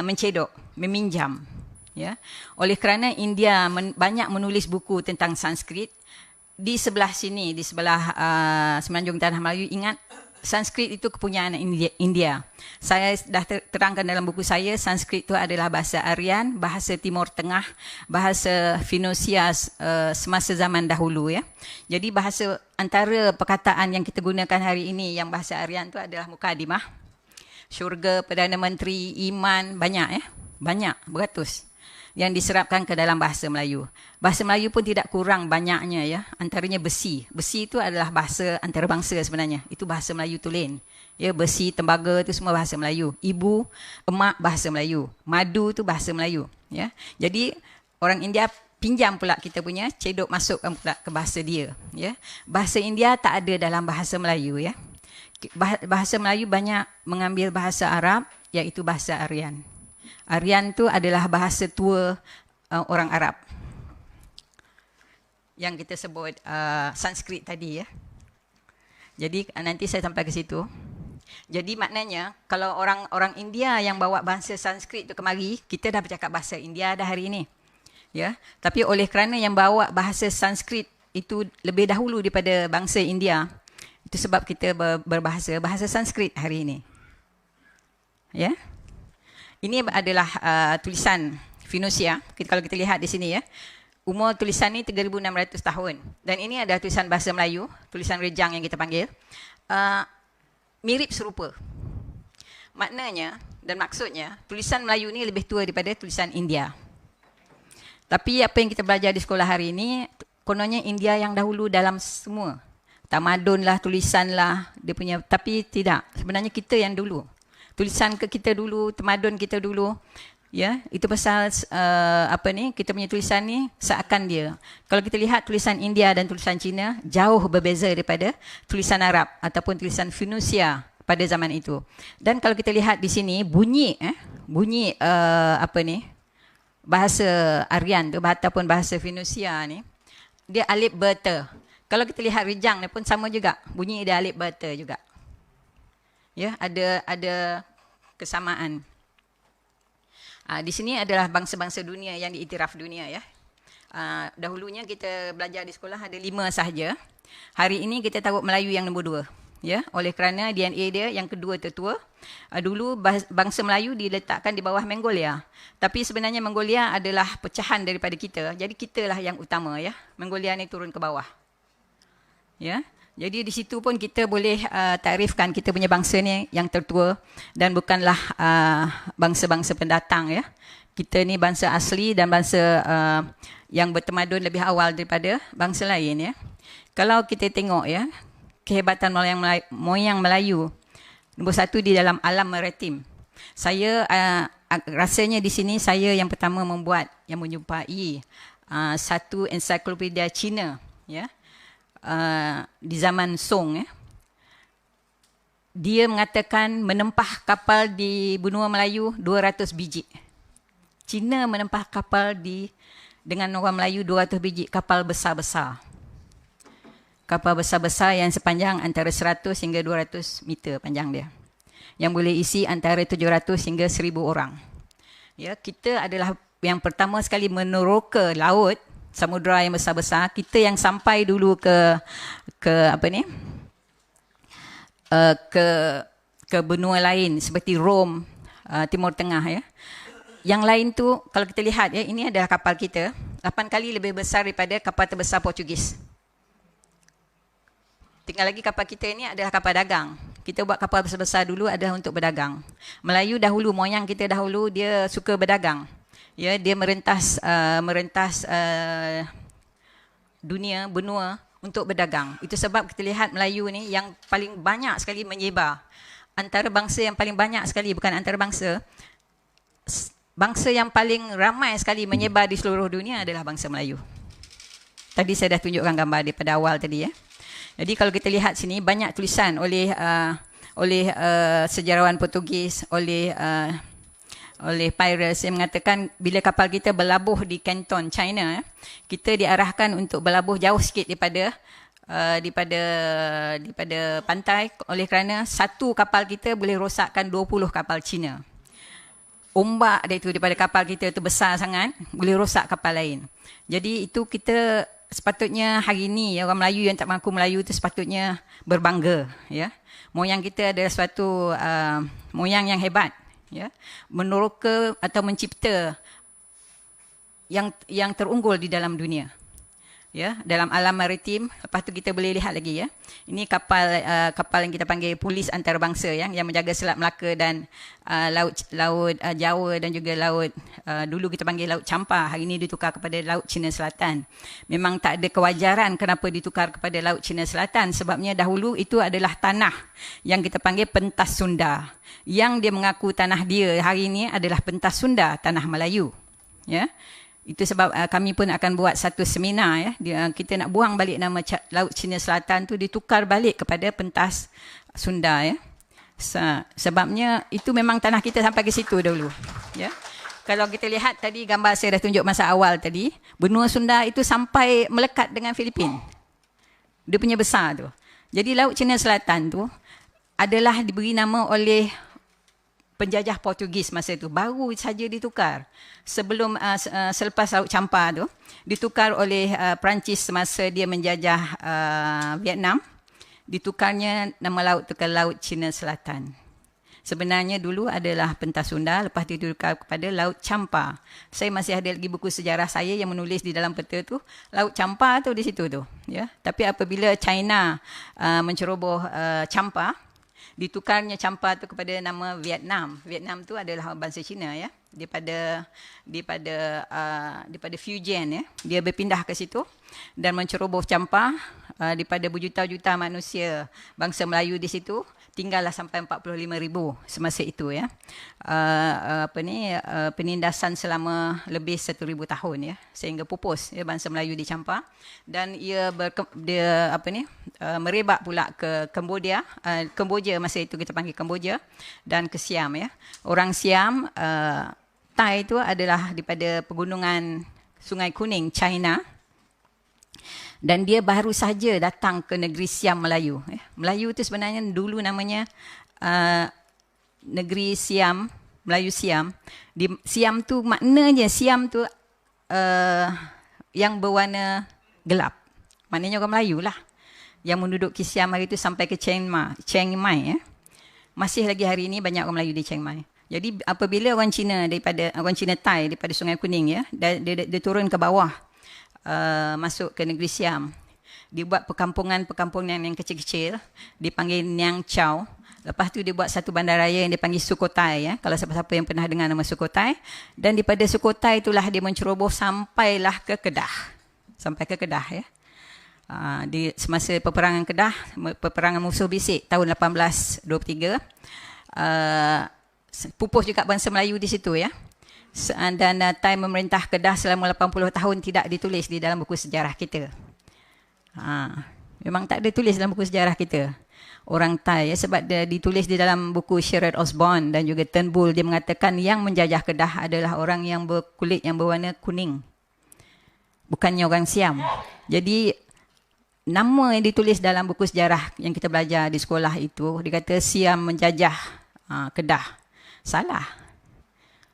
mencedok, meminjam. Ya, oleh kerana India banyak menulis buku tentang Sanskrit, di sebelah sini, di sebelah semenanjung tanah Melayu, ingat Sanskrit itu kepunyaan India. Saya dah terangkan dalam buku saya, Sanskrit itu adalah bahasa Aryan, bahasa Timur Tengah, bahasa Finosia semasa zaman dahulu ya. Jadi bahasa antara perkataan yang kita gunakan hari ini yang bahasa Aryan itu adalah mukadimah, syurga, Perdana Menteri, iman, banyak ya. Banyak, beratus yang diserapkan ke dalam bahasa Melayu. Bahasa Melayu pun tidak kurang banyaknya ya. Antaranya besi. Besi itu adalah bahasa antarabangsa sebenarnya. Itu bahasa Melayu tulen. Ya, besi, tembaga itu semua bahasa Melayu. Ibu, emak bahasa Melayu. Madu itu bahasa Melayu, ya. Jadi orang India pinjam pula kita punya, cedok masukkan pula ke bahasa dia. Ya. Bahasa India tak ada dalam bahasa Melayu. Ya. Bahasa Melayu banyak mengambil bahasa Arab, iaitu bahasa Aryan. Aryan tu adalah bahasa tua orang Arab. Yang kita sebut Sanskrit tadi. Ya. Jadi nanti saya sampai ke situ. Jadi maknanya kalau orang India yang bawa bahasa Sanskrit tu kemari, kita dah bercakap bahasa India dah hari ini. Ya, tapi oleh kerana yang bawa bahasa Sanskrit itu lebih dahulu daripada bangsa India, itu sebab kita bahasa Sanskrit hari ini. Ya. Ini adalah tulisan Finusia. Kalau kita lihat di sini ya. Umur tulisan ni 3,600 tahun. Dan ini adalah tulisan bahasa Melayu, tulisan rejang yang kita panggil. Mirip serupa. Maknanya dan maksudnya tulisan Melayu ni lebih tua daripada tulisan India. Tapi apa yang kita belajar di sekolah hari ini, kononnya India yang dahulu dalam semua. Tamadun lah, tulisan lah, dia punya. Tapi tidak, sebenarnya kita yang dulu. Tulisan kita dulu, tamadun kita dulu. Ya, itu pasal kita punya tulisan ni seakan dia. Kalau kita lihat tulisan India dan tulisan Cina jauh berbeza daripada tulisan Arab ataupun tulisan Finusia pada zaman itu. Dan kalau kita lihat di sini bunyi bahasa Aryan tu ataupun bahasa Finusia ni dia alif beta. Kalau kita lihat rejang ni pun sama juga, bunyi dia alif beta juga. Ya, ada kesamaan. Di sini adalah bangsa-bangsa dunia yang diiktiraf dunia ya. Dahulunya kita belajar di sekolah ada 5 sahaja. Hari ini kita tahu Melayu yang nombor 2. Ya, oleh kerana DNA dia yang kedua tertua. Dulu bangsa Melayu diletakkan di bawah Mongolia. Tapi sebenarnya Mongolia adalah pecahan daripada kita. Jadi kitalah yang utama ya. Mongolia ni turun ke bawah. Ya. Jadi di situ pun kita boleh takrifkan kita punya bangsa ni yang tertua dan bukanlah bangsa-bangsa pendatang ya. Kita ni bangsa asli dan bangsa yang bertamadun lebih awal daripada bangsa lain ya. Kalau kita tengok ya, kehebatan moyang Melayu nombor 1 di dalam alam maritim. Saya rasanya di sini saya yang pertama yang menjumpai satu ensiklopedia Cina ya. Di zaman Song dia mengatakan menempah kapal di benua Melayu 200 biji. Cina menempah kapal dengan orang Melayu 200 biji kapal besar-besar. Kapal besar-besar yang sepanjang antara 100 hingga 200 meter panjang dia. Yang boleh isi antara 700 hingga 1000 orang. Ya, kita adalah yang pertama sekali meneroka laut samudera yang besar-besar. Kita yang sampai dulu ke benua lain seperti Rom, Timur Tengah ya. Yang lain tu kalau kita lihat ya, ini adalah kapal kita 8 kali lebih besar daripada kapal terbesar Portugis. Tinggal lagi kapal kita ini adalah kapal dagang. Kita buat kapal besar-besar dulu adalah untuk berdagang. Melayu dahulu, moyang kita dahulu dia suka berdagang. Ya, dia merentas dunia, benua untuk berdagang. Itu sebab kita lihat Melayu ni yang paling banyak sekali menyebar. Antara bangsa yang paling banyak sekali, bukan antara bangsa yang paling ramai sekali menyebar di seluruh dunia adalah bangsa Melayu. Tadi saya dah tunjukkan gambar daripada awal tadi ya. Jadi kalau kita lihat sini banyak tulisan oleh sejarawan Portugis, oleh Piraeus yang mengatakan bila kapal kita berlabuh di Canton, China, kita diarahkan untuk berlabuh jauh sikit daripada pantai oleh kerana satu kapal kita boleh rosakkan 20 kapal Cina. Ombak dia itu daripada kapal kita itu besar sangat, boleh rosak kapal lain. Jadi itu kita sepatutnya hari ini ya, orang Melayu yang tak mengaku Melayu itu sepatutnya berbangga ya. Moyang kita adalah suatu moyang yang hebat. Ya, meneroka atau mencipta yang terunggul di dalam dunia. Ya, dalam alam maritim. Lepas tu kita boleh lihat lagi ya. Ini kapal yang kita panggil polis antarabangsa yang menjaga Selat Melaka dan laut Jawa dan juga laut dulu kita panggil Laut Champa, hari ini ditukar kepada Laut Cina Selatan. Memang tak ada kewajaran kenapa ditukar kepada Laut Cina Selatan, sebabnya dahulu itu adalah tanah yang kita panggil pentas Sunda. Yang dia mengaku tanah dia hari ini adalah pentas Sunda, tanah Melayu. Ya. Itu sebab kami pun akan buat satu seminar ya. Kita nak buang balik nama Laut Cina Selatan tu, ditukar balik kepada pentas Sunda ya. Sebabnya itu memang tanah kita sampai ke situ dulu ya. Kalau kita lihat tadi gambar saya dah tunjuk masa awal tadi, benua Sunda itu sampai melekat dengan Filipin. Dia punya besar tu. Jadi Laut Cina Selatan tu adalah diberi nama oleh penjajah Portugis masa itu, baru saja ditukar. Sebelum selepas Laut Champa tu ditukar oleh Perancis semasa dia menjajah Vietnam, ditukarnya nama laut tu ke Laut Cina Selatan. Sebenarnya dulu adalah pentas Sunda, lepas itu ditukar kepada Laut Champa. Saya masih ada lagi buku sejarah saya yang menulis di dalam peta tu, Laut Champa tu di situ tu, ya. Tapi apabila China menceroboh Champa, ditukarnya Champa tu kepada nama Vietnam. Vietnam tu adalah bangsa Cina ya. Daripada Fujian ya. Dia berpindah ke situ dan menceroboh Champa daripada berjuta-juta manusia bangsa Melayu di situ, tinggallah sampai 45,000 semasa itu ya. Penindasan selama lebih 1,000 tahun ya, sehingga pupus ya bangsa Melayu di Champa, dan ia merebak pula ke Kemboja. Kemboja masa itu kita panggil Kemboja, dan ke Siam ya. Orang Siam, Thai itu adalah daripada pegunungan Sungai Kuning, China. Dan dia baru saja datang ke negeri Siam Melayu. Melayu itu sebenarnya dulu namanya negeri Siam, Melayu Siam. Di Siam tu maknanya Siam tu yang berwarna gelap. Maknanya orang Melayu lah yang menduduki Siam hari itu sampai ke Chiang Mai ya. Masih lagi hari ini banyak orang Melayu di Chiang Mai. Jadi apabila orang Cina Thai daripada Sungai Kuning ya, dia turun ke bawah, masuk ke negeri Siam, dibuat perkampungan yang kecil-kecil, dipanggil Niang Chau. Lepas tu dia buat satu bandaraya yang dipanggil Sukhothai ya. Kalau siapa-siapa yang pernah dengar nama Sukhothai, dan daripada Sukhothai itulah dia menceroboh sampailah ke Kedah. Sampai ke Kedah ya. Di semasa peperangan Kedah, peperangan musuh bisik tahun 1823, pupus juga bangsa Melayu di situ ya. Dan time memerintah Kedah selama 80 tahun tidak ditulis di dalam buku sejarah kita. Memang tak ada tulis dalam buku sejarah kita. Orang Thai ya, sebab dia ditulis di dalam buku Sherrod Osborne dan juga Turnbull, dia mengatakan yang menjajah Kedah adalah orang yang berkulit yang berwarna kuning, bukannya orang Siam. Jadi nama yang ditulis dalam buku sejarah yang kita belajar di sekolah itu, dia kata Siam menjajah Kedah. Salah.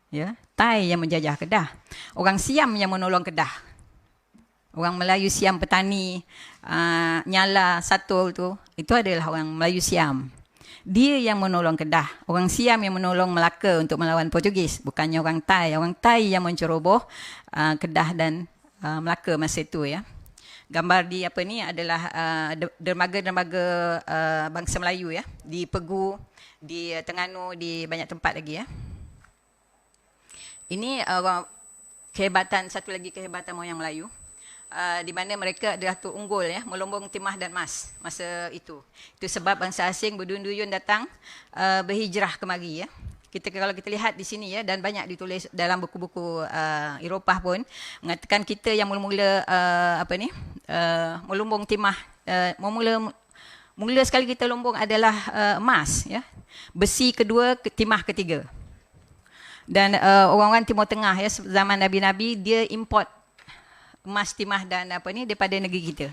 Ya, Thai yang menjajah Kedah. Orang Siam yang menolong Kedah. Orang Melayu Siam petani, Nyala, Satul tu, itu adalah orang Melayu Siam. Dia yang menolong Kedah. Orang Siam yang menolong Melaka untuk melawan Portugis, bukannya orang Thai. Orang Thai yang menceroboh Kedah dan Melaka masa itu ya. Gambar di adalah dermaga-dermaga bangsa Melayu ya, di Pegu, di Terengganu, di banyak tempat lagi ya. Ini satu lagi kehebatan moyang Melayu, di mana mereka adalah unggul ya, melombong timah dan emas masa itu. Itu sebab bangsa asing berduyun-duyun datang berhijrah kemari ya. Kalau kita lihat di sini ya, dan banyak ditulis dalam buku-buku Eropah pun, mengatakan kita yang mula-mula melombong timah, mula sekali kita lombong adalah emas ya. Besi kedua, timah ketiga. Dan orang-orang Timur Tengah ya, zaman Nabi-Nabi, dia import emas, timah dan daripada negeri kita,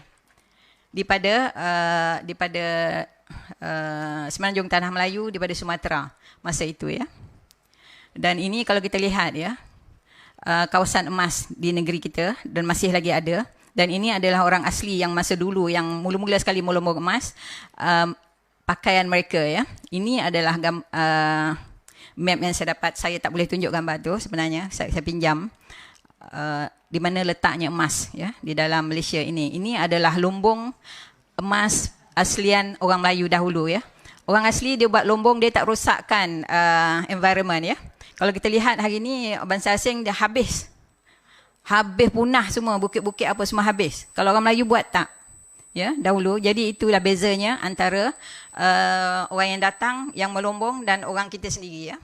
daripada semenanjung tanah Melayu, daripada Sumatera masa itu ya. Dan ini kalau kita lihat ya, kawasan emas di negeri kita, dan masih lagi ada. Dan ini adalah orang asli yang masa dulu yang mula-mula sekali melombong emas, pakaian mereka ya. Ini adalah map yang saya dapat. Saya tak boleh tunjuk gambar tu sebenarnya, saya pinjam, di mana letaknya emas ya di dalam Malaysia ini. Ini adalah lumbung emas aslian orang Melayu dahulu ya. Orang asli dia buat lumbung, dia tak rosakkan environment ya. Kalau kita lihat hari ini bangsa asing dia habis punah semua, bukit-bukit apa semua habis. Kalau orang Melayu buat tak. ya dahulu. Jadi itulah bezanya antara orang yang datang, yang melombong dan orang kita sendiri ya.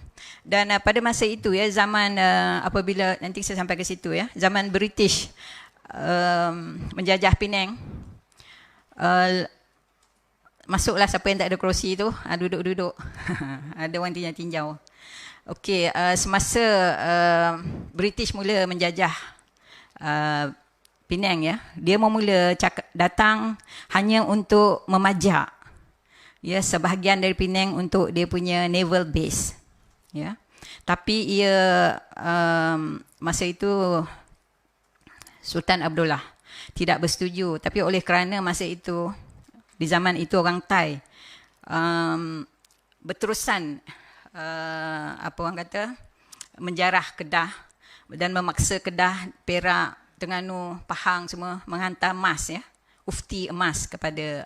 Dan pada masa itu ya, zaman apabila nanti saya sampai ke situ ya, zaman British menjajah Penang, masuklah siapa yang tak ada kerusi tu, duduk-duduk. Ada orang tinjau-tinjau. Okey, semasa British mula menjajah Penang ya, dia memula datang hanya untuk memajak ya sebahagian dari Penang untuk dia punya naval base ya. Tapi ia masa itu Sultan Abdullah tidak bersetuju, tapi oleh kerana masa itu di zaman itu orang Thai berterusan apa orang kata menjarah Kedah dan memaksa Kedah, Perak, Terengganu, Pahang semua menghantar emas ya, ufti emas kepada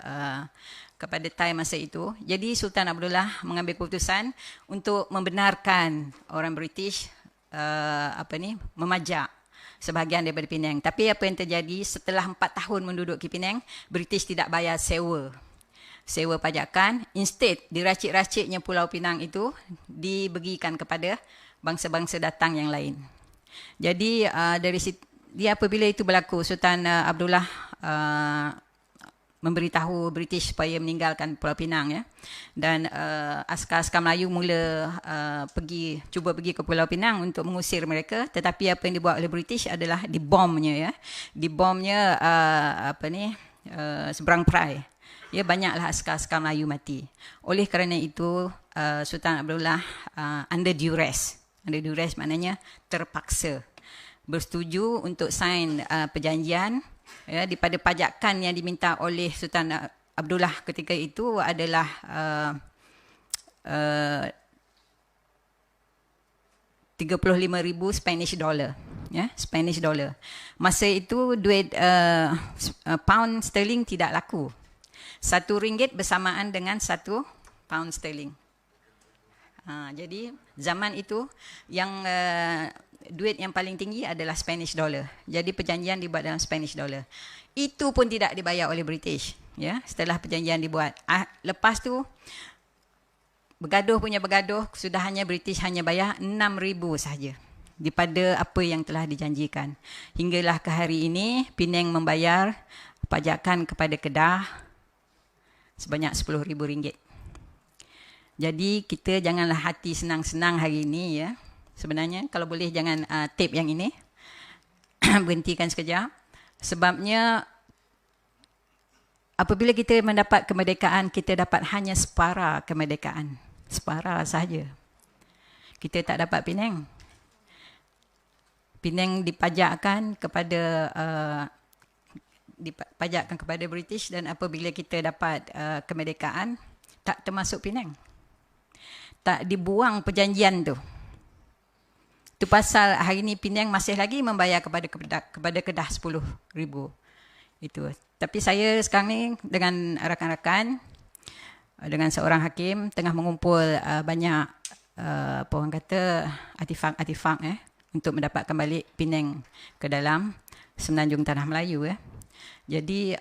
Thai masa itu. Jadi Sultan Abdullah mengambil keputusan untuk membenarkan orang British memajak sebahagian daripada Penang. Tapi apa yang terjadi setelah 4 tahun menduduki Penang, British tidak bayar sewa pajakan. Instead, diracik-raciknya Pulau Pinang itu diberikan kepada bangsa-bangsa datang yang lain. Jadi dari situ, dia apabila itu berlaku, Sultan Abdullah memberitahu British supaya meninggalkan Pulau Pinang ya. Dan askar-askar Melayu mula cuba pergi ke Pulau Pinang untuk mengusir mereka, tetapi apa yang dibuat oleh British adalah dibomnya ya. Dibomnya seberang perai. Ya, banyaklah askar-askar Melayu mati. Oleh kerana itu Sultan Abdullah under duress. Under duress maknanya terpaksa bersetuju untuk sign perjanjian ya, daripada pajakan yang diminta oleh Sultan Abdullah ketika itu adalah 35,000 Spanish dollar ya, Spanish dollar. Masa itu duit pound sterling tidak laku. RM1 bersamaan dengan 1 pound sterling. Jadi zaman itu yang duit yang paling tinggi adalah Spanish dollar. Jadi perjanjian dibuat dalam Spanish dollar. Itu pun tidak dibayar oleh British ya, setelah perjanjian dibuat. Lepas tu bergaduh, sudah British hanya bayar 6,000 sahaja daripada apa yang telah dijanjikan. Hinggalah ke hari ini Penang membayar pajakan kepada Kedah sebanyak RM10,000. Jadi kita janganlah hati senang-senang hari ini ya. Sebenarnya kalau boleh jangan tape yang ini berhentikan sekejap. Sebabnya apabila kita mendapat kemerdekaan, kita dapat hanya separa kemerdekaan. Separa sahaja. Kita tak dapat Penang. Penang dipajakkan kepada British, dan apabila kita dapat kemerdekaan, tak termasuk Penang. Tak dibuang perjanjian tu. Itu pasal hari ini Penang masih lagi membayar kepada Kedah 10,000. Itu. Tapi saya sekarang ni dengan rakan-rakan, dengan seorang hakim tengah mengumpul banyak apa orang kata artifak-artifak untuk mendapatkan balik Penang ke dalam Semenanjung Tanah Melayu Jadi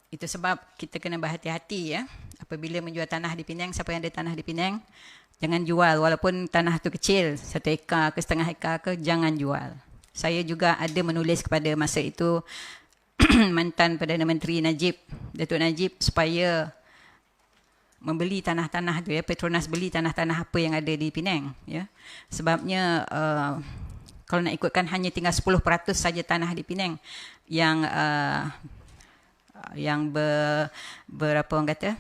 itu sebab kita kena berhati-hati apabila menjual tanah di Penang. Siapa yang ada tanah di Penang, jangan jual, walaupun tanah tu kecil, 1 ekar ke setengah ekar ke, jangan jual. Saya juga ada menulis kepada masa itu mantan Perdana Menteri Datuk Najib, supaya membeli tanah-tanah tu Petronas beli tanah-tanah apa yang ada di Penang Sebabnya kalau nak ikutkan hanya tinggal 10% saja tanah di Penang yang berapa orang kata,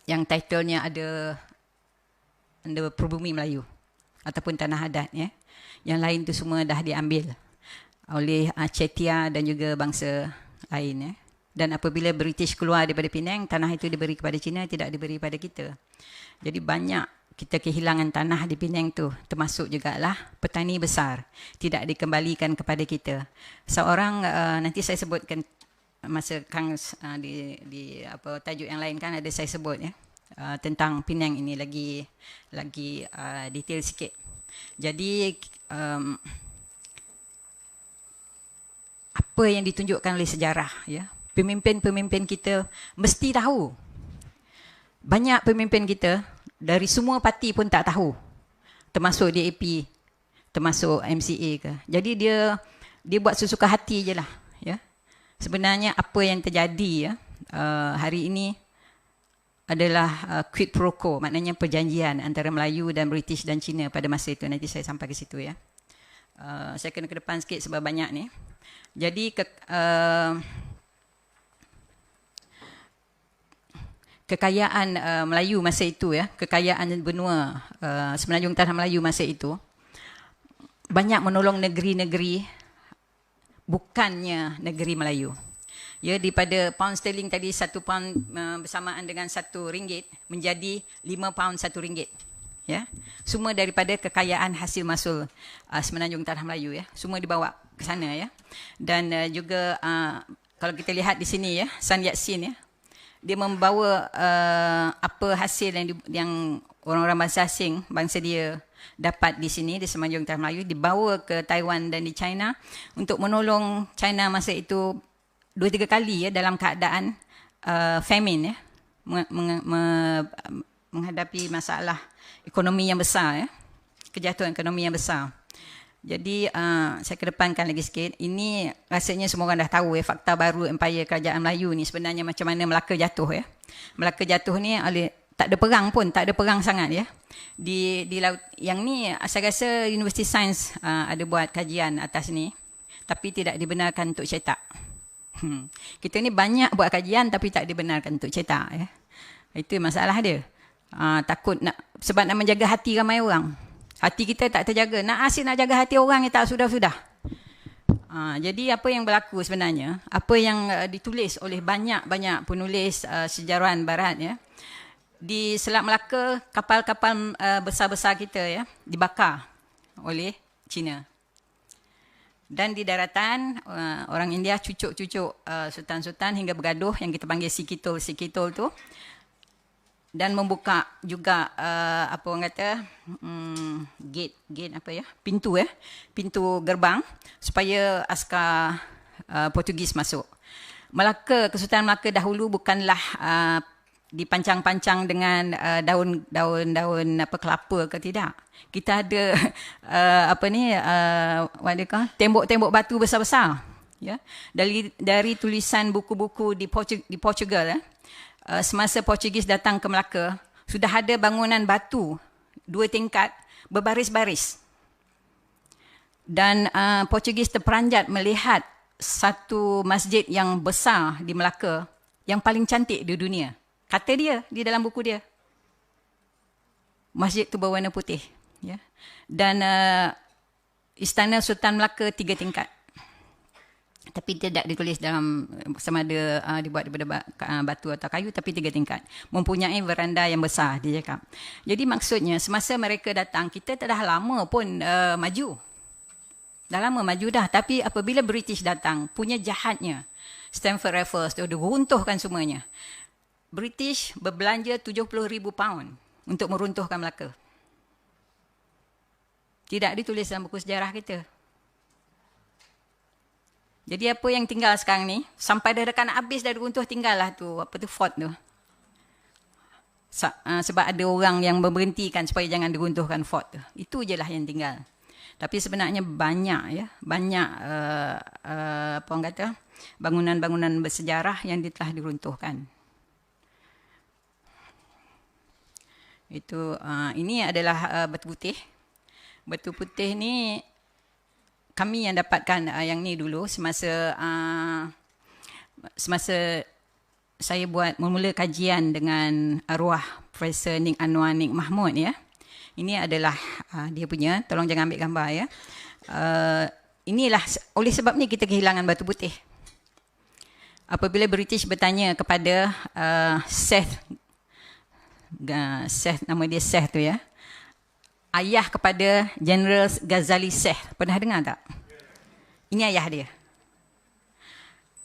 yang titlenya ada Peribumi Melayu ataupun tanah adat Yang lain tu semua dah diambil oleh Cetia dan juga bangsa lain Dan apabila British keluar daripada Penang, tanah itu diberi kepada Cina, tidak diberi kepada kita. Jadi banyak kita kehilangan tanah di Penang tu, termasuk jugalah petani besar tidak dikembalikan kepada kita. Seorang nanti saya sebutkan masa Kang di apa tajuk yang lain kan ada saya sebut tentang Penang ini lagi detail sikit. Jadi apa yang ditunjukkan oleh sejarah, ya. Pemimpin-pemimpin kita mesti tahu. Banyak pemimpin kita dari semua parti pun tak tahu, termasuk DAP, termasuk MCA ke. Jadi dia buat sesuka hati je lah, ya. Sebenarnya apa yang terjadi, ya, hari ini adalah quid pro quo, maknanya perjanjian antara Melayu dan British dan Cina pada masa itu. Nanti saya sampai ke situ, ya. Saya kena ke depan sikit sebab banyak ni. Jadi kekayaan Melayu masa itu, ya, kekayaan benua Semenanjung Tanah Melayu masa itu banyak menolong negeri-negeri bukannya negeri Melayu. Ya, daripada pound sterling tadi 1 pound bersamaan dengan RM1 menjadi 5 pound RM1. Ya. Semua daripada kekayaan hasil masul Semenanjung Tanah Melayu, ya. Semua dibawa ke sana, ya. Dan juga kalau kita lihat di sini, ya, Sun Yat-sen, ya. Dia membawa apa hasil yang orang-orang bangsa asing, bangsa dia dapat di sini di Semenanjung Tanah Melayu, dibawa ke Taiwan dan di China untuk menolong China masa itu 2-3 kali, ya, dalam keadaan famine, ya, menghadapi masalah ekonomi yang besar, ya, kejatuhan ekonomi yang besar. Jadi saya kedepankan lagi sikit. Ini rasanya semua orang dah tahu, ya, fakta baru Empire Kerajaan Melayu ni sebenarnya macam mana Melaka jatuh, ya. Melaka jatuh ni tak ada perang pun, tak ada perang sangat, ya. Di laut yang ni saya rasa Universiti Sains ada buat kajian atas ni, tapi tidak dibenarkan untuk cetak. Kita ni banyak buat kajian tapi tak dibenarkan untuk cetak, ya. Itu masalah dia. Takut sebab nak menjaga hati ramai orang. Hati kita tak terjaga. Asyik nak jaga hati orang yang tak sudah-sudah. Jadi apa yang berlaku sebenarnya, apa yang ditulis oleh banyak-banyak penulis sejarawan barat, ya, di Selat Melaka kapal-kapal besar-besar kita, ya, dibakar oleh Cina. Dan di daratan orang India cucuk-cucuk sultan-sultan hingga bergaduh yang kita panggil Sikitol tu. Dan membuka juga apa orang kata gate apa, ya, pintu, ya, pintu gerbang supaya askar Portugis masuk. Melaka, Kesultanan Melaka dahulu bukanlah dipancang-pancang dengan daun apa kelapa ke, tidak. Kita ada tembok-tembok batu besar-besar, ya, dari tulisan buku-buku di Portugal, ya. Semasa Portugis datang ke Melaka, sudah ada bangunan batu 2 tingkat berbaris-baris. Dan Portugis terperanjat melihat satu masjid yang besar di Melaka yang paling cantik di dunia. Kata dia di dalam buku dia. Masjid tu berwarna putih, ya. Dan Istana Sultan Melaka 3 tingkat. Tapi tidak ditulis dalam sama ada dibuat daripada batu atau kayu, tapi 3 tingkat. Mempunyai veranda yang besar, dia cakap. Jadi maksudnya semasa mereka datang, kita dah lama pun maju. Dah lama maju dah. Tapi apabila British datang, punya jahatnya, Stamford Raffles tu runtuhkan semuanya. British berbelanja 70,000 pound untuk meruntuhkan Melaka. Tidak ditulis dalam buku sejarah kita. Jadi apa yang tinggal sekarang ni, sampai dah dekat nak habis dah runtuh, tinggallah tu, apa tu, fort tu. Sebab ada orang yang memberhentikan supaya jangan diruntuhkan fort tu. Itu je lah yang tinggal. Tapi sebenarnya banyak, ya, banyak apa orang kata, bangunan-bangunan bersejarah yang telah diruntuhkan. Itu ini adalah batu putih. Batu putih ni kami yang dapatkan yang ni dulu semasa saya buat memula kajian dengan arwah Profesor Nik Anwar Nik Mahmud, ya. Ini adalah dia punya, tolong jangan ambil gambar, ya. Inilah oleh sebab ni kita kehilangan batu putih. Apabila British bertanya kepada Seth, nama dia Seth tu, ya, ayah kepada General Ghazali Seth. Pernah dengar tak? Ini ayah dia.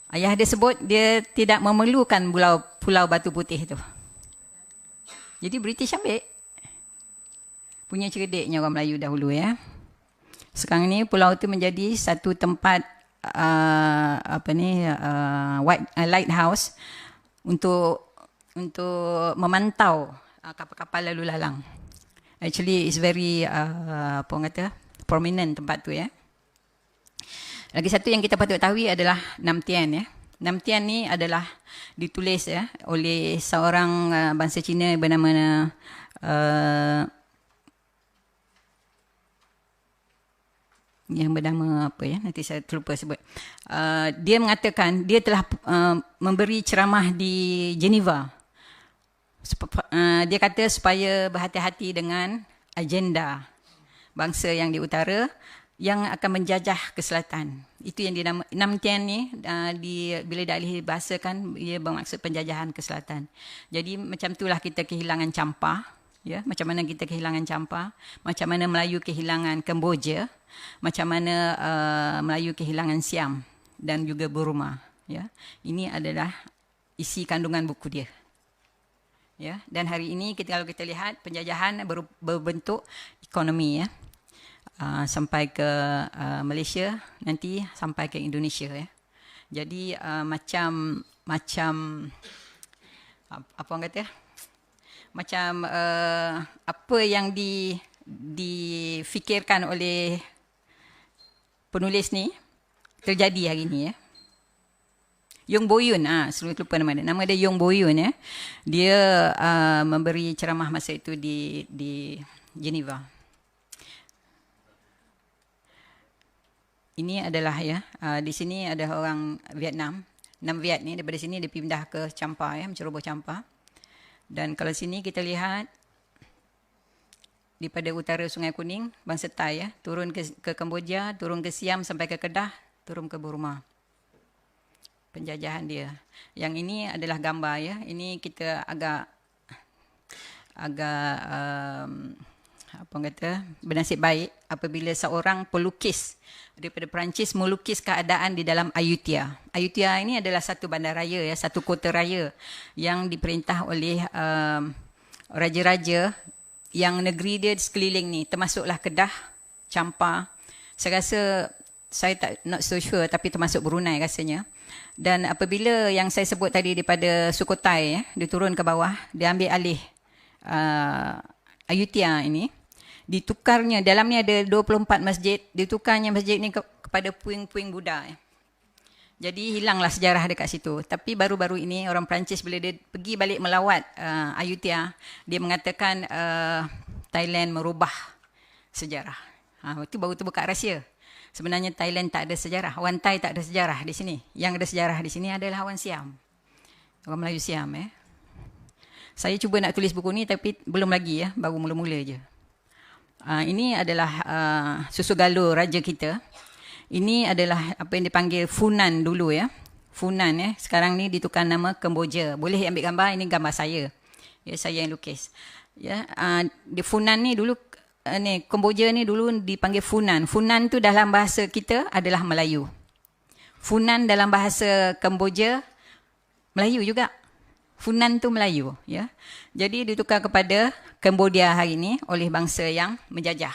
Ayah dia sebut dia tidak memerlukan pulau batu putih tu. Jadi British ambil. Punya cerdiknya orang Melayu dahulu, ya. Sekarang ni pulau tu menjadi satu tempat lighthouse untuk memantau kapal-kapal lalu lalang. Actually, it's very prominent tempat tu ya. Lagi satu yang kita patut tahu adalah Nam Tien ya. Nam Tien ni adalah ditulis ya oleh seorang bangsa Cina bernama yang bernama apa ya, nanti saya terlupa sebut. Dia mengatakan dia telah memberi ceramah di Geneva. Dia kata supaya berhati-hati dengan agenda bangsa yang di utara yang akan menjajah ke selatan. Itu yang dinamakan Nam Tien ni, bila dialih bahasakan, ia bermaksud penjajahan ke selatan. Jadi macam itulah kita kehilangan Champa, ya, macam mana kita kehilangan Champa, macam mana Melayu kehilangan Kemboja, macam mana Melayu kehilangan Siam dan juga Burma, ya. Ini adalah isi kandungan buku dia. Ya, dan hari ini kalau kita lihat penjajahan berbentuk ekonomi ya. Sampai ke Malaysia, nanti sampai ke Indonesia ya. Jadi macam apa orang kata? Macam apa yang difikirkan oleh penulis ni terjadi hari ni ya. Yong Boyun, selalu lupa nama dia. Nama dia Yong Boyun ya. Dia memberi ceramah masa itu di Geneva. Ini adalah ya, di sini ada orang Vietnam. Nam Viet ni daripada sini dia pindah ke Champa ya, menceroboh Champa. Dan kalau sini kita lihat daripada utara Sungai Kuning, bangsa Thai ya, turun ke Kemboja, turun ke Siam sampai ke Kedah, turun ke Burma. Penjajahan dia. Yang ini adalah gambar ya. Ini kita agak apa orang kata, bernasib baik apabila seorang pelukis daripada Perancis melukis keadaan di dalam Ayutthaya. Ayutthaya ini adalah satu bandaraya ya, satu kota raya yang diperintah oleh raja-raja yang negeri dia di sekeliling ni, termasuklah Kedah, Champa. Saya rasa, saya tak not so sure, tapi termasuk Brunei rasanya. Dan apabila yang saya sebut tadi daripada Sukhothai ya, dia turun ke bawah, dia ambil alih Ayutthaya ini, ditukarnya, dalamnya ada 24 masjid, ditukarnya masjid ni kepada puing-puing Buddha. Jadi hilanglah sejarah dekat situ. Tapi baru-baru ini orang Perancis bila dia pergi balik melawat Ayutthaya, dia mengatakan Thailand merubah sejarah. Itu baru terbuka rahsia. Sebenarnya Thailand tak ada sejarah. Orang Thai tak ada sejarah di sini. Yang ada sejarah di sini adalah orang Siam. Orang Melayu Siam ya. Saya cuba nak tulis buku ni tapi belum lagi ya, baru mula-mula je. Ini adalah susu galur raja kita. Ini adalah apa yang dipanggil Funan dulu ya. Funan ya. Sekarang ni ditukar nama Kemboja. Boleh ambil gambar, ini gambar saya. Ya, saya yang lukis. Ya, di Funan ni dulu ni Kemboja ni dulu dipanggil Funan. Funan tu dalam bahasa kita adalah Melayu. Funan dalam bahasa Kemboja Melayu juga. Funan tu Melayu ya. Jadi ditukar kepada Cambodia hari ini oleh bangsa yang menjajah.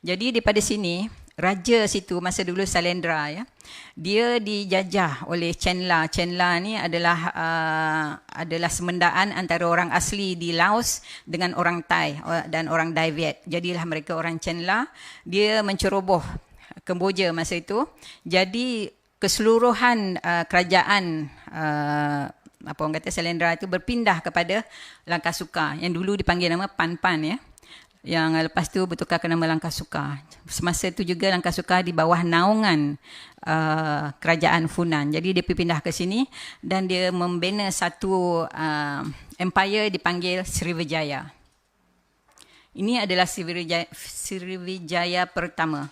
Jadi daripada sini raja situ masa dulu Salendra ya. Dia dijajah oleh Chenla. Chenla ni adalah semendaan antara orang asli di Laos dengan orang Thai dan orang Dai Viet. Jadilah mereka orang Chenla. Dia menceroboh Kemboja masa itu. Jadi keseluruhan kerajaan apa orang kata Salendra itu berpindah kepada Langkasuka yang dulu dipanggil nama Pan Pan ya. Yang lepas tu bertukar ke nama Langkasuka. Semasa itu juga Langkasuka di bawah naungan kerajaan Funan. Jadi dia pindah ke sini dan dia membina satu empire dipanggil Srivijaya. Ini adalah Srivijaya pertama.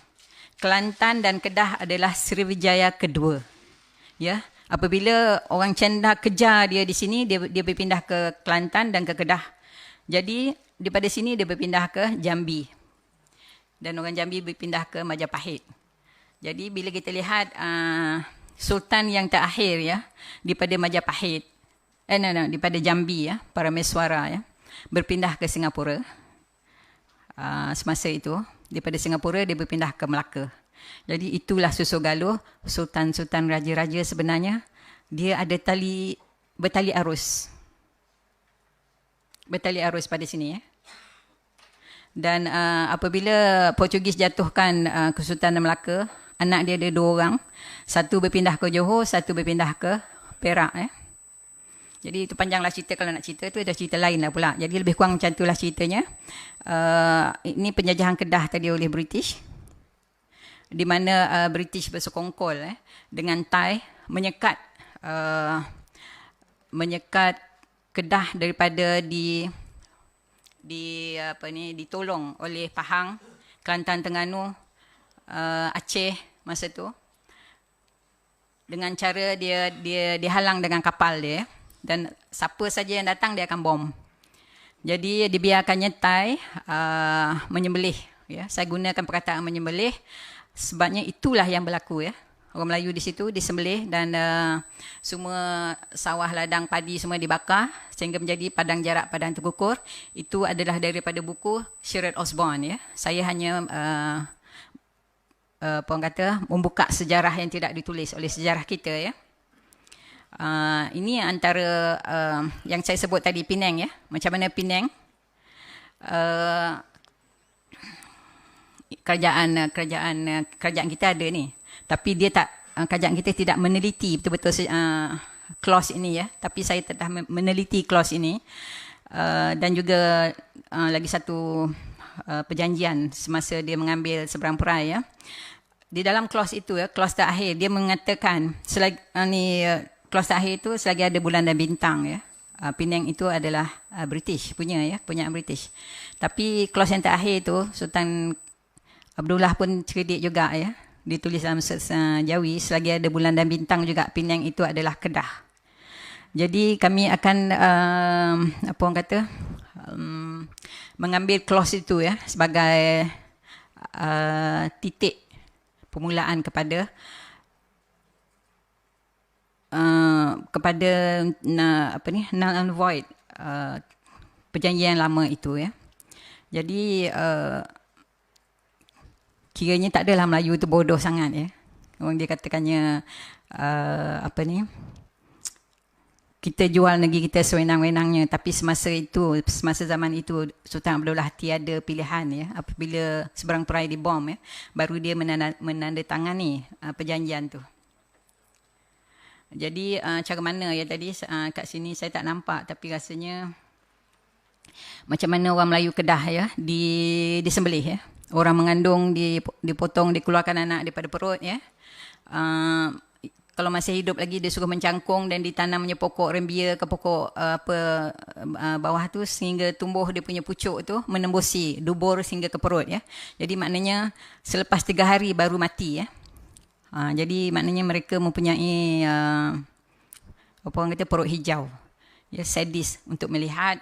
Kelantan dan Kedah adalah Srivijaya kedua. Ya. Apabila orang Chenla kejar dia di sini, dia berpindah ke Kelantan dan ke Kedah. Jadi daripada sini dia berpindah ke Jambi. Dan orang Jambi berpindah ke Majapahit. Jadi bila kita lihat sultan yang terakhir ya daripada Majapahit, daripada Jambi ya, Parameswara ya, berpindah ke Singapura. Semasa itu daripada Singapura dia berpindah ke Melaka. Jadi itulah Susu Galuh, sultan-sultan raja-raja sebenarnya. Dia ada bertali arus. Bertali arus pada sini ya. Dan apabila Portugis jatuhkan Kesultanan Melaka, anak dia ada 2 orang. Satu berpindah ke Johor, satu berpindah ke Perak. Jadi itu panjanglah cerita, kalau nak cerita tu dah cerita lain lah pula. Jadi lebih kurang macam itulah ceritanya. Ini penjajahan Kedah tadi oleh British. Di mana British bersekongkol dengan Thai menyekat Kedah daripada ditolong oleh Pahang, Kelantan Terengganu, Aceh masa tu, dengan cara dia dihalang dengan kapal dia, dan siapa saja yang datang dia akan bom. Jadi dibiarkannya Thai menyembelih ya. Saya gunakan perkataan menyembelih sebabnya itulah yang berlaku ya. Orang Melayu di situ disembelih dan semua sawah ladang padi semua dibakar sehingga menjadi padang jarak, padang terkukur. Itu adalah daripada buku Sherard Osborne ya. Saya hanya orang kata membuka sejarah yang tidak ditulis oleh sejarah kita ya. Ini antara yang saya sebut tadi, Penang ya. Macam mana Penang kerajaan kita ada ni. Tapi dia tak, kerajaan kita tidak meneliti betul-betul clause ini ya. Tapi saya telah meneliti clause ini. Dan juga lagi satu perjanjian semasa dia mengambil seberang perai ya. Di dalam clause itu ya, clause terakhir dia mengatakan selagi clause terakhir itu selagi ada bulan dan bintang ya. Penang itu adalah British punya ya, punya British. Tapi clause yang terakhir itu Sultan Abdullah pun cerdik juga ya. Ditulis dalam Jawi, selagi ada bulan dan bintang juga Penang itu adalah Kedah. Jadi kami akan apa orang kata mengambil clause itu ya sebagai titik permulaan kepada null and void perjanjian lama itu ya. Jadi kiranya tak adalah Melayu tu bodoh sangat ya. Orang dia katakannya kita jual negeri kita sewenang-wenangnya, tapi semasa zaman itu Sultan Abdullah tiada pilihan ya. Apabila seberang perai dibom ya, baru dia menandatangani perjanjian tu. Jadi cara mana ya tadi kat sini saya tak nampak, tapi rasanya macam mana orang Melayu Kedah ya disembelih ya. Orang mengandung dipotong, dikeluarkan anak daripada perut ya. Kalau masih hidup lagi dia suruh mencangkung dan ditanamnya pokok rembia ke pokok bawah tu sehingga tumbuh dia punya pucuk tu menembusi dubur sehingga ke perut ya. Jadi maknanya selepas 3 hari baru mati ya. Jadi maknanya mereka mempunyai apa orang kata perut hijau ya, sadis untuk melihat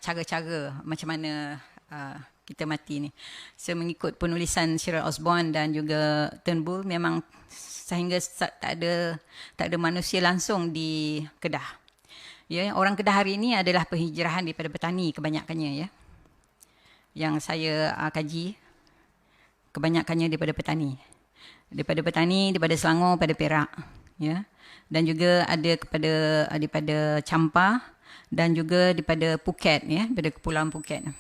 cara-cara macam mana kita mati ni. So mengikut penulisan Sherard Osborne dan juga Turnbull, memang sehingga tak ada manusia langsung di Kedah. Ya, orang Kedah hari ini adalah penghijrahan daripada petani kebanyakannya ya. Yang saya kaji kebanyakannya daripada petani. Daripada Selangor, pada Perak ya. Dan juga ada daripada Champa dan juga daripada Phuket ya, daripada Kepulauan Phuket.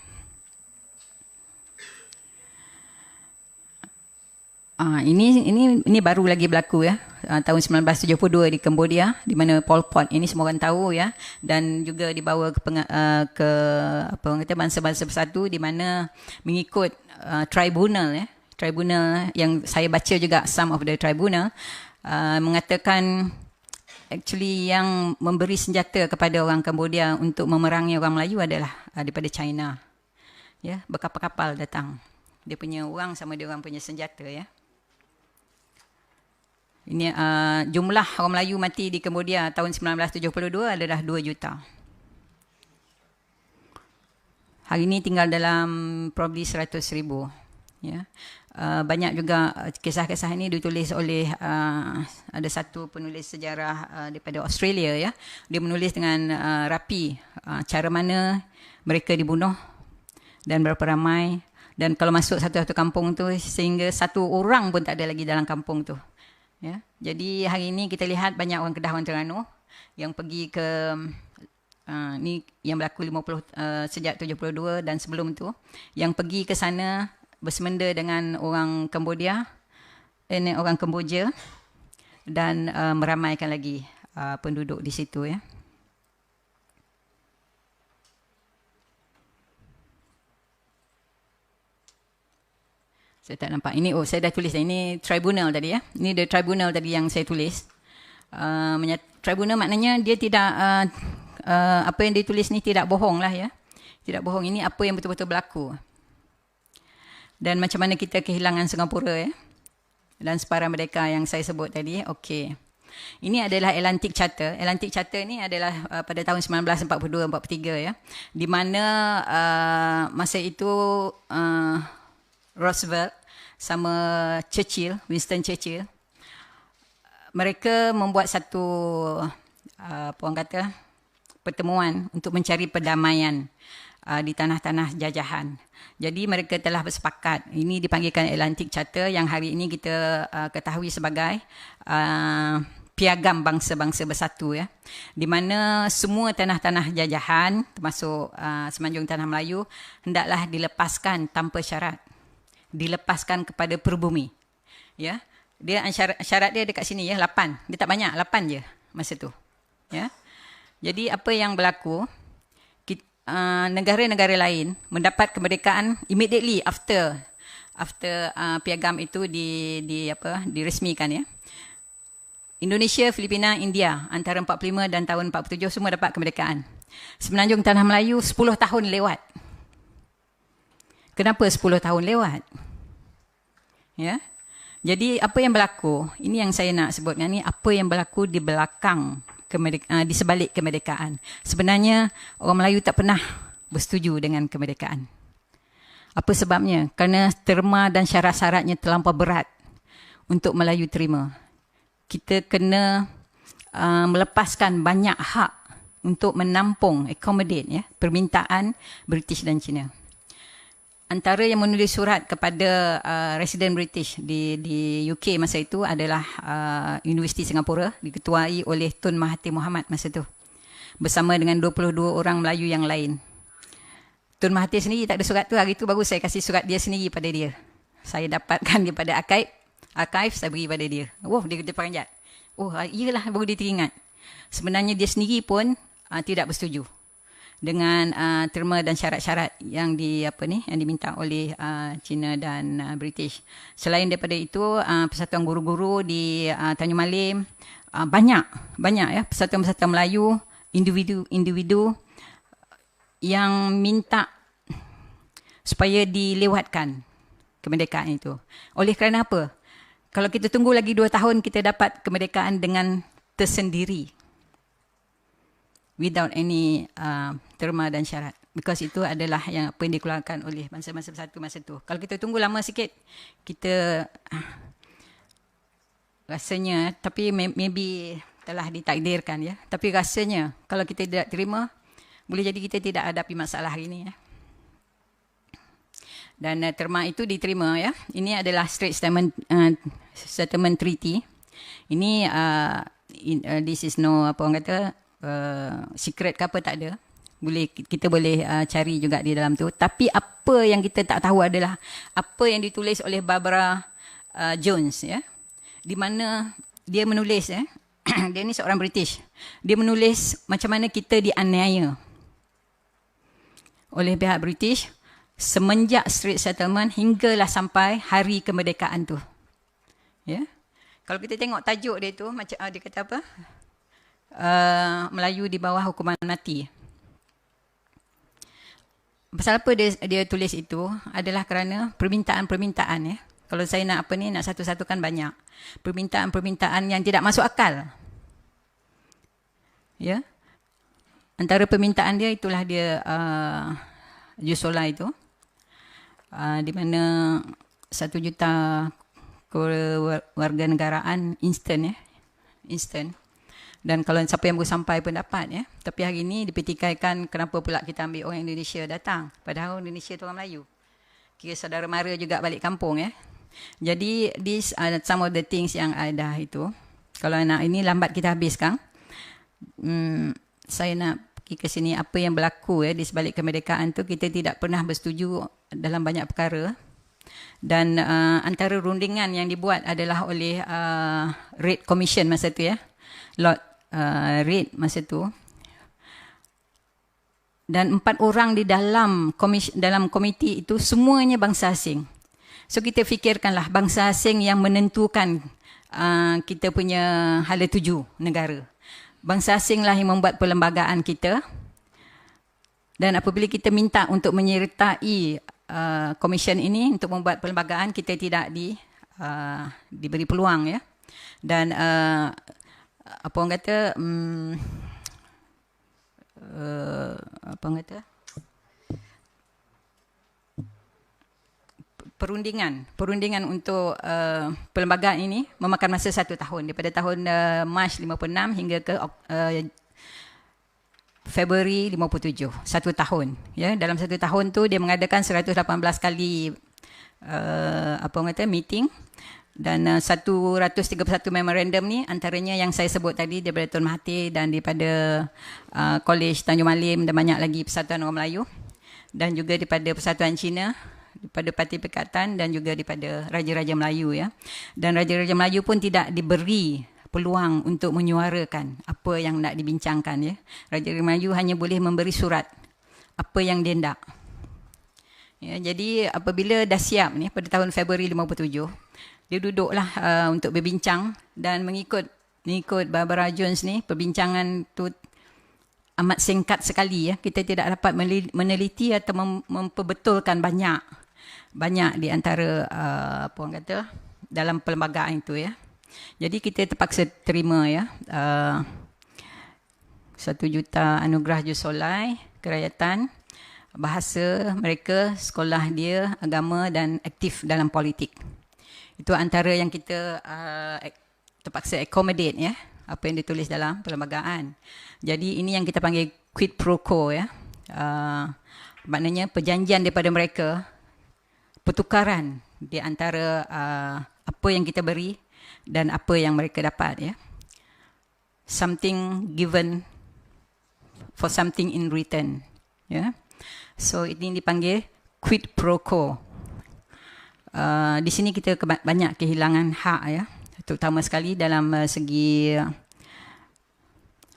Ini baru lagi berlaku ya, tahun 1972 di Cambodia, di mana Pol Pot ini semua orang tahu ya, dan juga dibawa ke apa orang kata bangsa-bangsa bersatu, di mana mengikut tribunal ya, tribunal yang saya baca juga some of the tribunal mengatakan actually yang memberi senjata kepada orang Cambodia untuk memerangi orang Melayu adalah daripada China ya, berkapal-kapal datang, dia punya orang sama dia orang punya senjata ya. Ini jumlah orang Melayu mati di Cambodia tahun 1972 adalah 2 juta. Hari ini tinggal dalam probably 100,000 ya. Banyak juga kisah-kisah ini ditulis oleh ada satu penulis sejarah daripada Australia ya. Dia menulis dengan rapi cara mana mereka dibunuh dan berapa ramai, Dan kalau masuk satu-satu kampung tu sehingga satu orang pun tak ada lagi dalam kampung tu. Ya. Jadi hari ini kita lihat banyak orang Kedah, orang Terengganu yang pergi ke ni yang berlaku sejak 72 dan sebelum tu, yang pergi ke sana bersemenda dengan orang Cambodia, orang Kemboja, dan meramaikan lagi penduduk di situ ya. Saya tak nampak. Ini, saya dah tulis. Ini tribunal tadi ya. Ini the tribunal tadi yang saya tulis. Tribunal maknanya dia tidak, apa yang ditulis ni tidak bohong lah ya. Tidak bohong. Ini apa yang betul-betul berlaku. Dan macam mana kita kehilangan Singapura ya. Dan separuh mereka yang saya sebut tadi. Okey. Ini adalah Atlantic Charter. Atlantic Charter ni adalah pada tahun 1942-43 ya. Di mana masa itu Roosevelt sama Churchill, Winston Churchill, mereka membuat satu apa orang kata pertemuan untuk mencari perdamaian di tanah-tanah jajahan. Jadi mereka telah bersepakat. Ini dipanggilkan Atlantic Charter yang hari ini kita ketahui sebagai Piagam Bangsa-Bangsa Bersatu ya. Di mana semua tanah-tanah jajahan termasuk semenanjung tanah Melayu hendaklah dilepaskan tanpa syarat. Dilepaskan kepada peribumi. Ya. Dia syarat dia dekat sini ya, 8. Dia tak banyak, 8 je masa tu. Ya. Jadi apa yang berlaku, negara-negara lain mendapat kemerdekaan immediately after piagam itu diresmikan ya. Indonesia, Filipina, India antara 45 dan tahun 47 semua dapat kemerdekaan. Semenanjung tanah Melayu 10 tahun lewat. Kenapa 10 tahun lewat? Ya. Jadi apa yang berlaku? Ini yang saya nak sebutkan ni, apa yang berlaku di belakang di sebalik kemerdekaan. Sebenarnya orang Melayu tak pernah bersetuju dengan kemerdekaan. Apa sebabnya? Kerana terma dan syarat-syaratnya terlampau berat untuk Melayu terima. Kita kena melepaskan banyak hak untuk menampung, accommodate ya, permintaan British dan China. Antara yang menulis surat kepada residen British di UK masa itu adalah Universiti Singapura, diketuai oleh Tun Mahathir Mohamad masa itu, bersama dengan 22 orang Melayu yang lain. Tun Mahathir sendiri tak ada surat tu, hari tu baru saya kasih surat dia sendiri pada dia. Saya dapatkan daripada archive, saya beri pada dia. Dia peranjat. Iyalah, baru dia teringat. Sebenarnya dia sendiri pun tidak bersetuju dengan terma dan syarat-syarat yang yang diminta oleh China dan British. Selain daripada itu, Persatuan Guru-Guru di Tanjung Malim, banyak ya persatuan-persatuan Melayu, individu yang minta supaya dilewatkan kemerdekaan itu. Oleh kerana apa? Kalau kita tunggu lagi 2 tahun, kita dapat kemerdekaan dengan tersendiri, without any terma dan syarat. Because itu adalah yang apa yang dikeluarkan oleh bangsa-bangsa bersatu masa itu. Kalau kita tunggu lama sikit, kita rasanya, tapi maybe telah ditakdirkan ya. Tapi rasanya kalau kita tidak terima, boleh jadi kita tidak hadapi masalah hari ini ya. Dan terma itu diterima ya. Ini adalah Straits Settlement Treaty. Ini this is no apa orang kata secret ke apa, tak ada. Kita boleh cari juga di dalam tu. Tapi apa yang kita tak tahu adalah apa yang ditulis oleh Barbara Jones ya. Di mana dia menulis ya. Dia ni seorang British. Dia menulis macam mana kita dianiaya oleh pihak British semenjak Straits Settlement hinggalah sampai hari kemerdekaan tu. Ya. Kalau kita tengok tajuk dia tu, macam dia kata apa? Melayu di bawah hukuman mati. Pasal apa dia tulis itu adalah kerana permintaan-permintaan ya. Kalau saya nak nak satu-satukan banyak permintaan-permintaan yang tidak masuk akal. Ya. Antara permintaan dia itulah dia Jusola itu. Di mana 1 juta warga negaraan instant ya. Instant. Dan kalau siapa yang baru sampai pun dapat ya. Tapi hari ini dipertikaikan kenapa pula kita ambil orang Indonesia datang. Padahal Indonesia tu orang Melayu. kira saudara mara juga balik kampung ya. Jadi these are some of the things yang ada itu. Kalau nak ini lambat kita habis Kang. Saya nak pergi ke sini apa yang berlaku ya di sebalik kemerdekaan tu, kita tidak pernah bersetuju dalam banyak perkara. Dan antara rundingan yang dibuat adalah oleh Reid Commission masa tu ya. Lord Reid masa tu. Dan 4 orang di dalam komiti itu semuanya bangsa asing. So kita fikirkanlah bangsa asing yang menentukan kita punya hala tuju negara. Bangsa asing lah yang membuat perlembagaan kita. Dan apabila kita minta untuk menyertai komisen ini untuk membuat perlembagaan, kita tidak diberi peluang ya. Dan apa orang kata apa orang kata perundingan untuk perlembagaan ini memakan masa 1 tahun daripada tahun Mac 56 hingga ke Februari 57, 1 tahun ya. Dalam 1 tahun tu dia mengadakan 118 kali apa orang kata meeting, dan 131 memorandum ni antaranya yang saya sebut tadi daripada Tun Mahathir dan daripada College Tanjung Malim dan banyak lagi Persatuan Orang Melayu, dan juga daripada Persatuan Cina, daripada Parti Perikatan, dan juga daripada Raja-Raja Melayu ya. Dan Raja-Raja Melayu pun tidak diberi peluang untuk menyuarakan apa yang nak dibincangkan ya. Raja-Raja Melayu hanya boleh memberi surat apa yang dia nak. Ya, jadi apabila dah siap ni pada tahun Februari 57, dia duduklah untuk berbincang, dan mengikut Barbara Jones ni, perbincangan tu amat singkat sekali ya. Kita tidak dapat meneliti atau memperbetulkan banyak di antara apa orang kata dalam perlembagaan itu ya. Jadi kita terpaksa terima ya 1 juta anugerah Jusolai, kerakyatan, bahasa mereka, sekolah dia, agama, dan aktif dalam politik. Itu antara yang kita terpaksa accommodate ya, apa yang ditulis dalam perlembagaan. Jadi ini yang kita panggil quid pro quo ya. Maknanya perjanjian daripada mereka, pertukaran di antara apa yang kita beri dan apa yang mereka dapat ya. Something given for something in return ya. So ini dipanggil quid pro quo. Di sini kita banyak kehilangan hak ya, terutama sekali dalam segi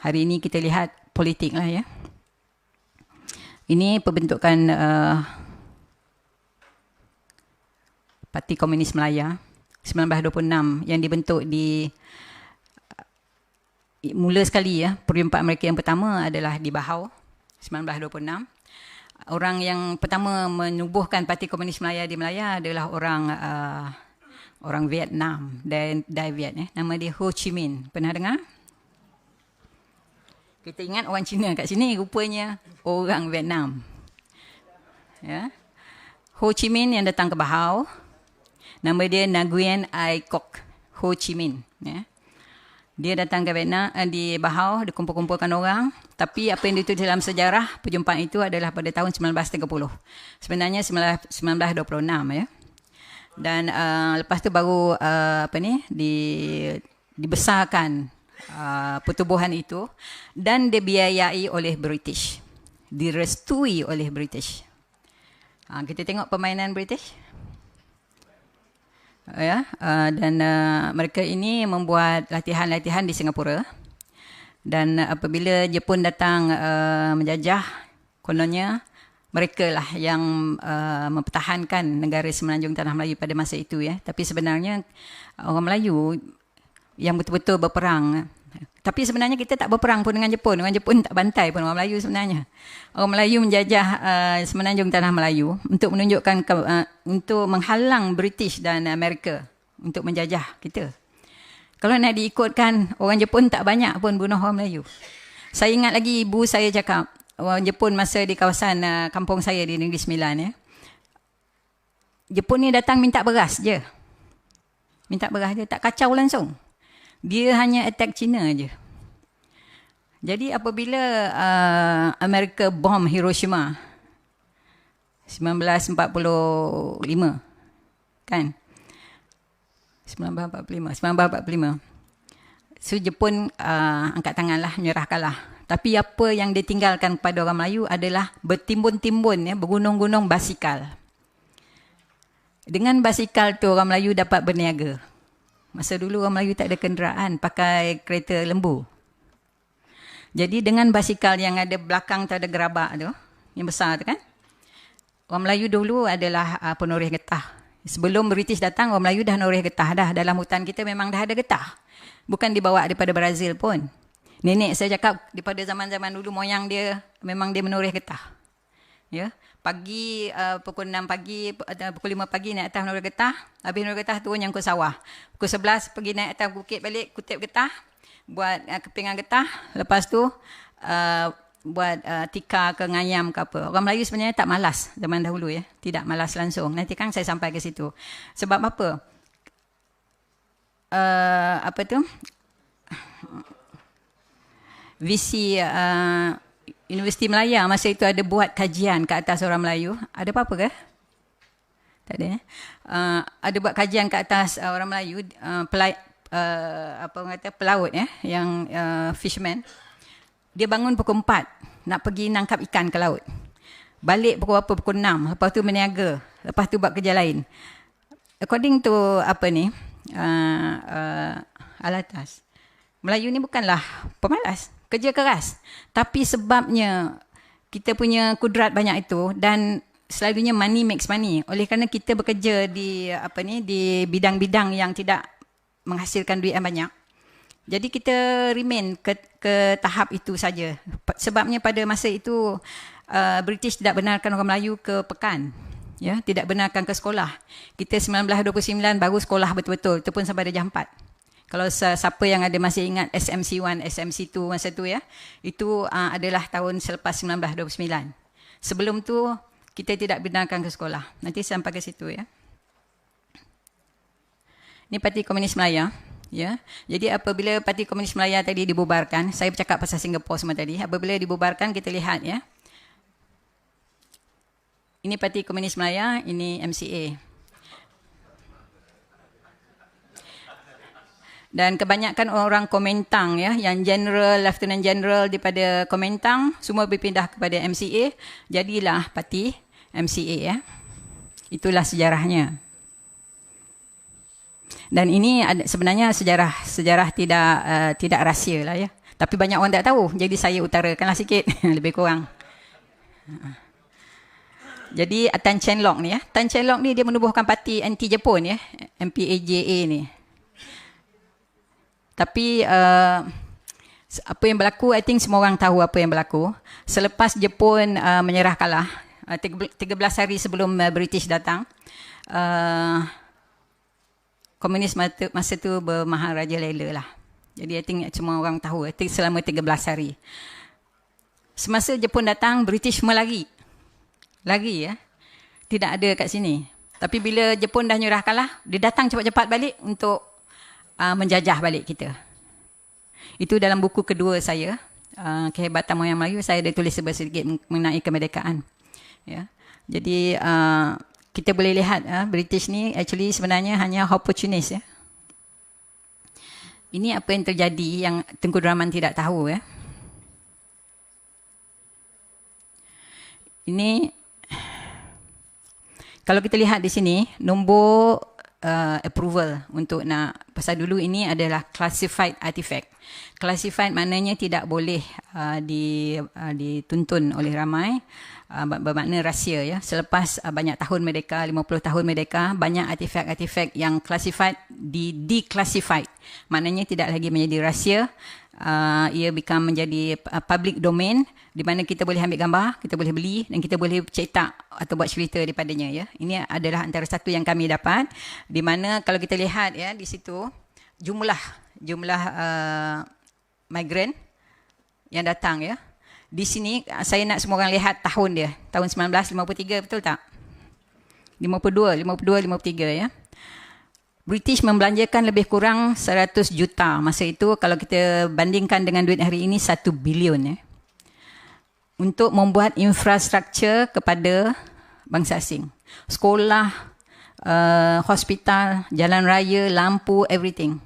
hari ini kita lihat politik lah ya. Ini pembentukan Parti Komunis Melaya 1926 yang dibentuk di mula sekali ya. Perjumpaan mereka yang pertama adalah di Bahau 1926. Orang yang pertama menubuhkan Parti Komunis Melaya di Melaya adalah orang Vietnam, Dai Viet ya. Nama dia Ho Chi Minh. Pernah dengar? Kita ingat orang Cina kat sini, rupanya orang Vietnam. Ya. Ho Chi Minh yang datang ke Bahau, nama dia Nguyen Ai Quoc, Ho Chi Minh ya. Dia datang ke Vietnam, di Bahau, dia kumpul-kumpulkan orang. Tapi apa yang ditulis dalam sejarah perjumpaan itu adalah pada tahun 1930. Sebenarnya 1926 ya. Dan lepas tu baru dibesarkan pertubuhan itu, dan dibiayai oleh British. Direstui oleh British. Kita tengok permainan British. Ya, dan mereka ini membuat latihan-latihan di Singapura, dan apabila Jepun datang menjajah, kononnya mereka lah yang mempertahankan negara Semenanjung Tanah Melayu pada masa itu ya. Tapi sebenarnya orang Melayu yang betul-betul berperang. Tapi sebenarnya kita tak berperang pun dengan Jepun. Orang Jepun tak bantai pun orang Melayu sebenarnya. Orang Melayu menjajah Semenanjung Tanah Melayu untuk menunjukkan untuk menghalang British dan Amerika untuk menjajah kita. Kalau nak diikutkan, orang Jepun tak banyak pun bunuh orang Melayu. Saya ingat lagi ibu saya cakap, orang Jepun masa di kawasan kampung saya di Negeri Sembilan ya. Jepun ni datang minta beras je. Minta beras je, tak kacau langsung. Dia hanya attack China je. Jadi apabila Amerika bom Hiroshima, 1945 kan, 1945. So Jepun angkat tanganlah, menyerahkanlah. Tapi apa yang ditinggalkan kepada orang Melayu adalah bertimbun-timbun, ya, bergunung-gunung basikal. Dengan basikal tu orang Melayu dapat berniaga. Masa dulu orang Melayu tak ada kenderaan, pakai kereta lembu. Jadi dengan basikal yang ada belakang tu ada gerabak tu, yang besar tu kan, orang Melayu dulu adalah penoreh getah. Sebelum British datang, orang Melayu dah noreh getah dah. Dalam hutan kita memang dah ada getah. Bukan dibawa daripada Brazil pun. Nenek saya cakap daripada zaman-zaman dulu moyang dia memang dia menoreh getah. Ya, pagi pukul 6 pagi atau pukul 5 pagi naik atas menoreh getah, habis menoreh getah turun nyangkut sawah. Pukul 11 pergi naik atas bukit balik, kutip getah, buat kepingan getah, lepas tu buat tikar ke ngayam ke apa. Orang Melayu sebenarnya tak malas zaman dahulu, ya. Tidak malas langsung. Nanti kan saya sampai ke situ. Sebab apa? Apa tu? Visi Universiti Melaya masa itu ada buat kajian ke atas orang Melayu. Ada apa-apa ke? Tak ada. Ada buat kajian ke atas orang Melayu, apa orang kata, pelaut, ya, yang fisherman. Dia bangun pukul 4 nak pergi nangkap ikan ke laut. Balik pukul berapa? Pukul 6. Lepas tu berniaga. Lepas tu buat kerja lain. According to apa ni, Alatas, Melayu ni bukanlah pemalas, kerja keras. Tapi sebabnya kita punya kudrat banyak itu dan selalunya money makes money. Oleh kerana kita bekerja di apa ni, di bidang-bidang yang tidak menghasilkan duit yang banyak. Jadi kita remain ke tahap itu saja. Sebabnya pada masa itu British tidak benarkan orang Melayu ke pekan. Ya, tidak benarkan ke sekolah. Kita 1929 baru sekolah betul-betul. Itu pun sampai darjah 4. Kalau siapa yang ada masih ingat SMC1, SMC2 masa tu, ya, itu adalah tahun selepas 1929. Sebelum tu kita tidak benarkan ke sekolah. Nanti sampai ke situ, ya. Ini Parti Komunis Melaya. Ya, jadi apabila Parti Komunis Melaya tadi dibubarkan, saya bercakap pasal Singapura semua tadi. Apabila dibubarkan, kita lihat, ya. Ini Parti Komunis Melaya, ini MCA. Dan kebanyakan orang Komintang, ya, yang general, lieutenant general daripada Komintang, semua berpindah kepada MCA. Jadilah Parti MCA, ya. Itulah sejarahnya. Dan ini sebenarnya sejarah tidak rahsia lah, ya. Tapi banyak orang tak tahu. Jadi saya utarakanlah sikit lebih kurang. Jadi Tan Cheng Lock ni, ya. Tan Cheng Lock ni dia menubuhkan parti anti Jepun, ya. MPAJA ni. Tapi apa yang berlaku, I think semua orang tahu apa yang berlaku. Selepas Jepun menyerah kalah, 13 hari sebelum British datang, komunis masa tu bermaharaja lela lah. Jadi I think semua orang tahu, I think selama 13 hari. Semasa Jepun datang, British semua lari, ya. Tidak ada kat sini. Tapi bila Jepun dah nyerah kalah, dia datang cepat-cepat balik untuk menjajah balik kita. Itu dalam buku kedua saya, Kehebatan Moyang Melayu, saya ada tulis sedikit mengenai kemerdekaan. Ya. Jadi kita boleh lihat British ni actually sebenarnya hanya opportunist, ya. Ini apa yang terjadi yang Tengku Deraman tidak tahu, ya. Ini kalau kita lihat di sini nombor approval untuk nak, pasal dulu ini adalah classified artifact. Classified maknanya tidak boleh dituntun oleh ramai, bermakna rahsia, ya. Selepas banyak tahun merdeka, 50 tahun merdeka, banyak artifak-artifak yang classified declassified. Maknanya tidak lagi menjadi rahsia, ia become menjadi public domain, di mana kita boleh ambil gambar, kita boleh beli dan kita boleh cetak atau buat cerita daripadanya, ya. Ini adalah antara satu yang kami dapat, di mana kalau kita lihat, ya, di situ jumlah migran yang datang, ya. Di sini saya nak semua orang lihat tahun dia, tahun 1953, betul tak? 52, 53, ya. British membelanjakan lebih kurang 100 juta masa itu, kalau kita bandingkan dengan duit hari ini 1 bilion, ya. Untuk membuat infrastruktur kepada bangsa asing. Sekolah, hospital, jalan raya, lampu, everything.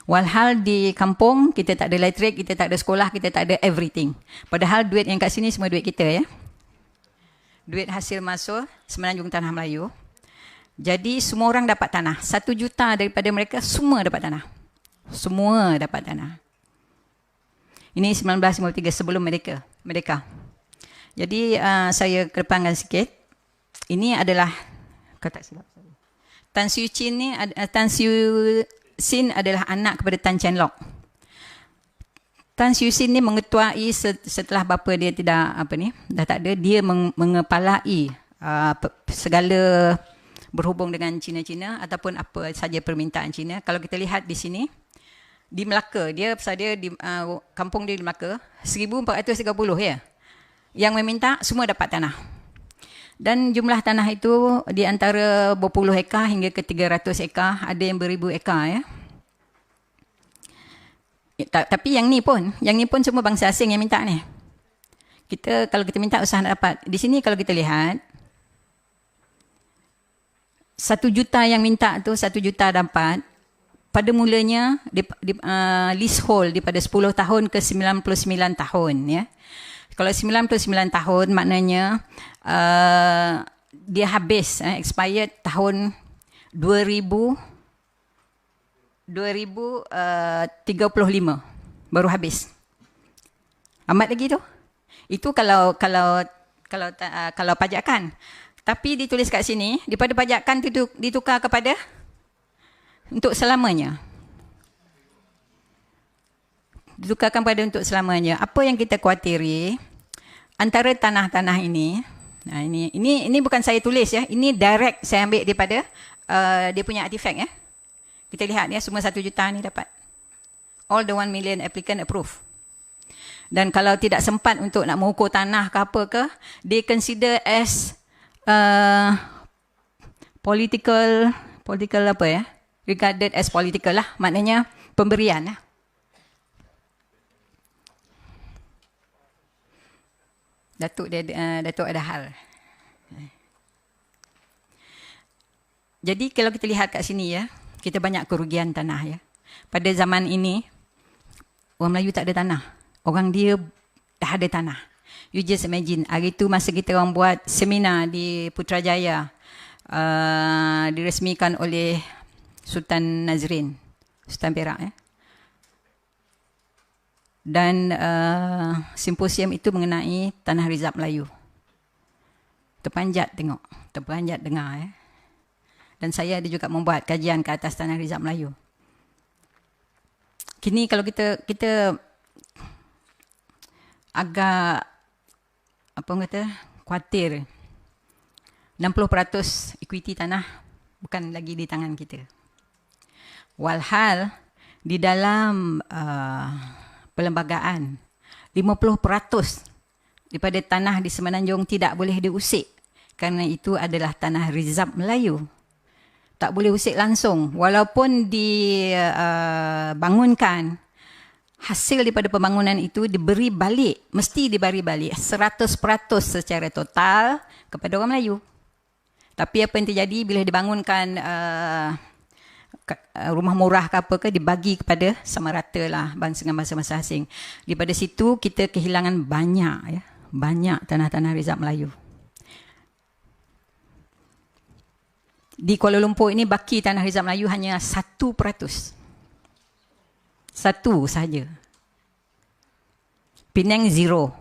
Walhal di kampung, kita tak ada elektrik, kita tak ada sekolah, kita tak ada everything. Padahal duit yang kat sini semua duit kita ya. Duit hasil masuk Semenanjung Tanah Melayu. Jadi semua orang dapat tanah. 1 juta daripada mereka semua dapat tanah. Semua dapat tanah. Ini 1953 sebelum Merdeka. Jadi saya kedepankan sikit. Ini adalah kata silap saya. Tan Siew Sin adalah anak kepada Tan Chien Lock. Tan Siew Sin ni mengetuai setelah bapa dia dah tak ada, dia mengepalai segala berhubung dengan Cina-Cina ataupun apa saja permintaan Cina. Kalau kita lihat di sini, di Melaka, dia di kampung dia di Melaka, 1430 ya. Yang meminta semua dapat tanah. Dan jumlah tanah itu di antara berpuluh ekar hingga ke 300 ekar, ada yang beribu ekar ya. Tapi yang ni pun semua bangsa asing yang minta ni. Kalau kita minta usaha nak dapat. Di sini kalau kita lihat 1 juta yang minta tu 1 juta dapat. Pada mulanya leasehold daripada 10 tahun ke 99 tahun ya. Kalau 99 tahun maknanya dia habis expired tahun 2035 baru habis. Amat lagi tu. Itu kalau pajakan. Tapi ditulis kat sini, daripada pajakan itu ditukar kepada untuk selamanya. Ditukarkan pada untuk selamanya. Apa yang kita khawatiri antara tanah-tanah ini, ini bukan saya tulis ya, ini direct saya ambil daripada dia punya artifact ya. Kita lihat ya, semua 1 juta ni dapat. All the 1 million applicant approve. Dan kalau tidak sempat untuk nak mengukur tanah ke apa ke, they consider as political apa ya? Regarded as political lah, maknanya pemberian lah. Datuk ada hal. Jadi kalau kita lihat kat sini ya, kita banyak kerugian tanah ya. Pada zaman ini, orang Melayu tak ada tanah. Orang dia dah ada tanah. You just imagine, hari itu masa kita orang buat seminar di Putrajaya, diresmikan oleh Sultan Nazrin, Sultan Perak ya. Dan simposium itu mengenai tanah rizab Melayu. Terpanjat tengok, terpanjat dengar ya. Dan saya ada juga membuat kajian ke atas tanah rizab Melayu. Kini kalau kita agak khawatir 60% equity tanah bukan lagi di tangan kita. Walhal di dalam perlembagaan 50% daripada tanah di Semenanjung tidak boleh diusik kerana itu adalah tanah rizab Melayu. Tak boleh usik langsung walaupun dibangunkan, hasil daripada pembangunan itu diberi balik, mesti diberi balik 100% secara total kepada orang Melayu. Tapi apa yang terjadi bila dibangunkan rumah murah ke apa ke, dibagi kepada sama rata lah bangsa dengan bangsa asing. Daripada situ kita kehilangan banyak ya, banyak tanah-tanah rizab Melayu. Di Kuala Lumpur ini baki tanah rizab Melayu hanya 1%. Satu sahaja. Penang 0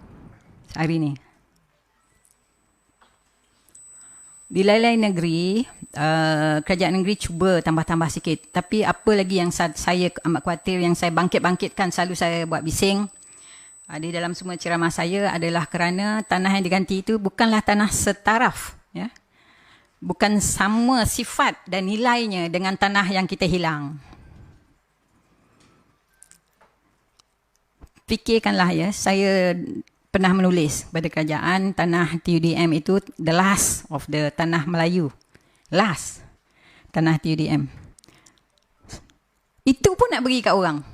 hari ini. Di lain-lain negeri, kerajaan negeri cuba tambah-tambah sikit. Tapi apa lagi yang saya amat khawatir, yang saya bangkit-bangkitkan, selalu saya buat bising di dalam semua ceramah saya adalah kerana tanah yang diganti itu bukanlah tanah setaraf. Ya? Bukan sama sifat dan nilainya dengan tanah yang kita hilang. Fikirkanlah ya, saya pernah menulis pada kerajaan tanah TUDM itu the last of the tanah Melayu. Last tanah TUDM. Itu pun nak bagi kat orang.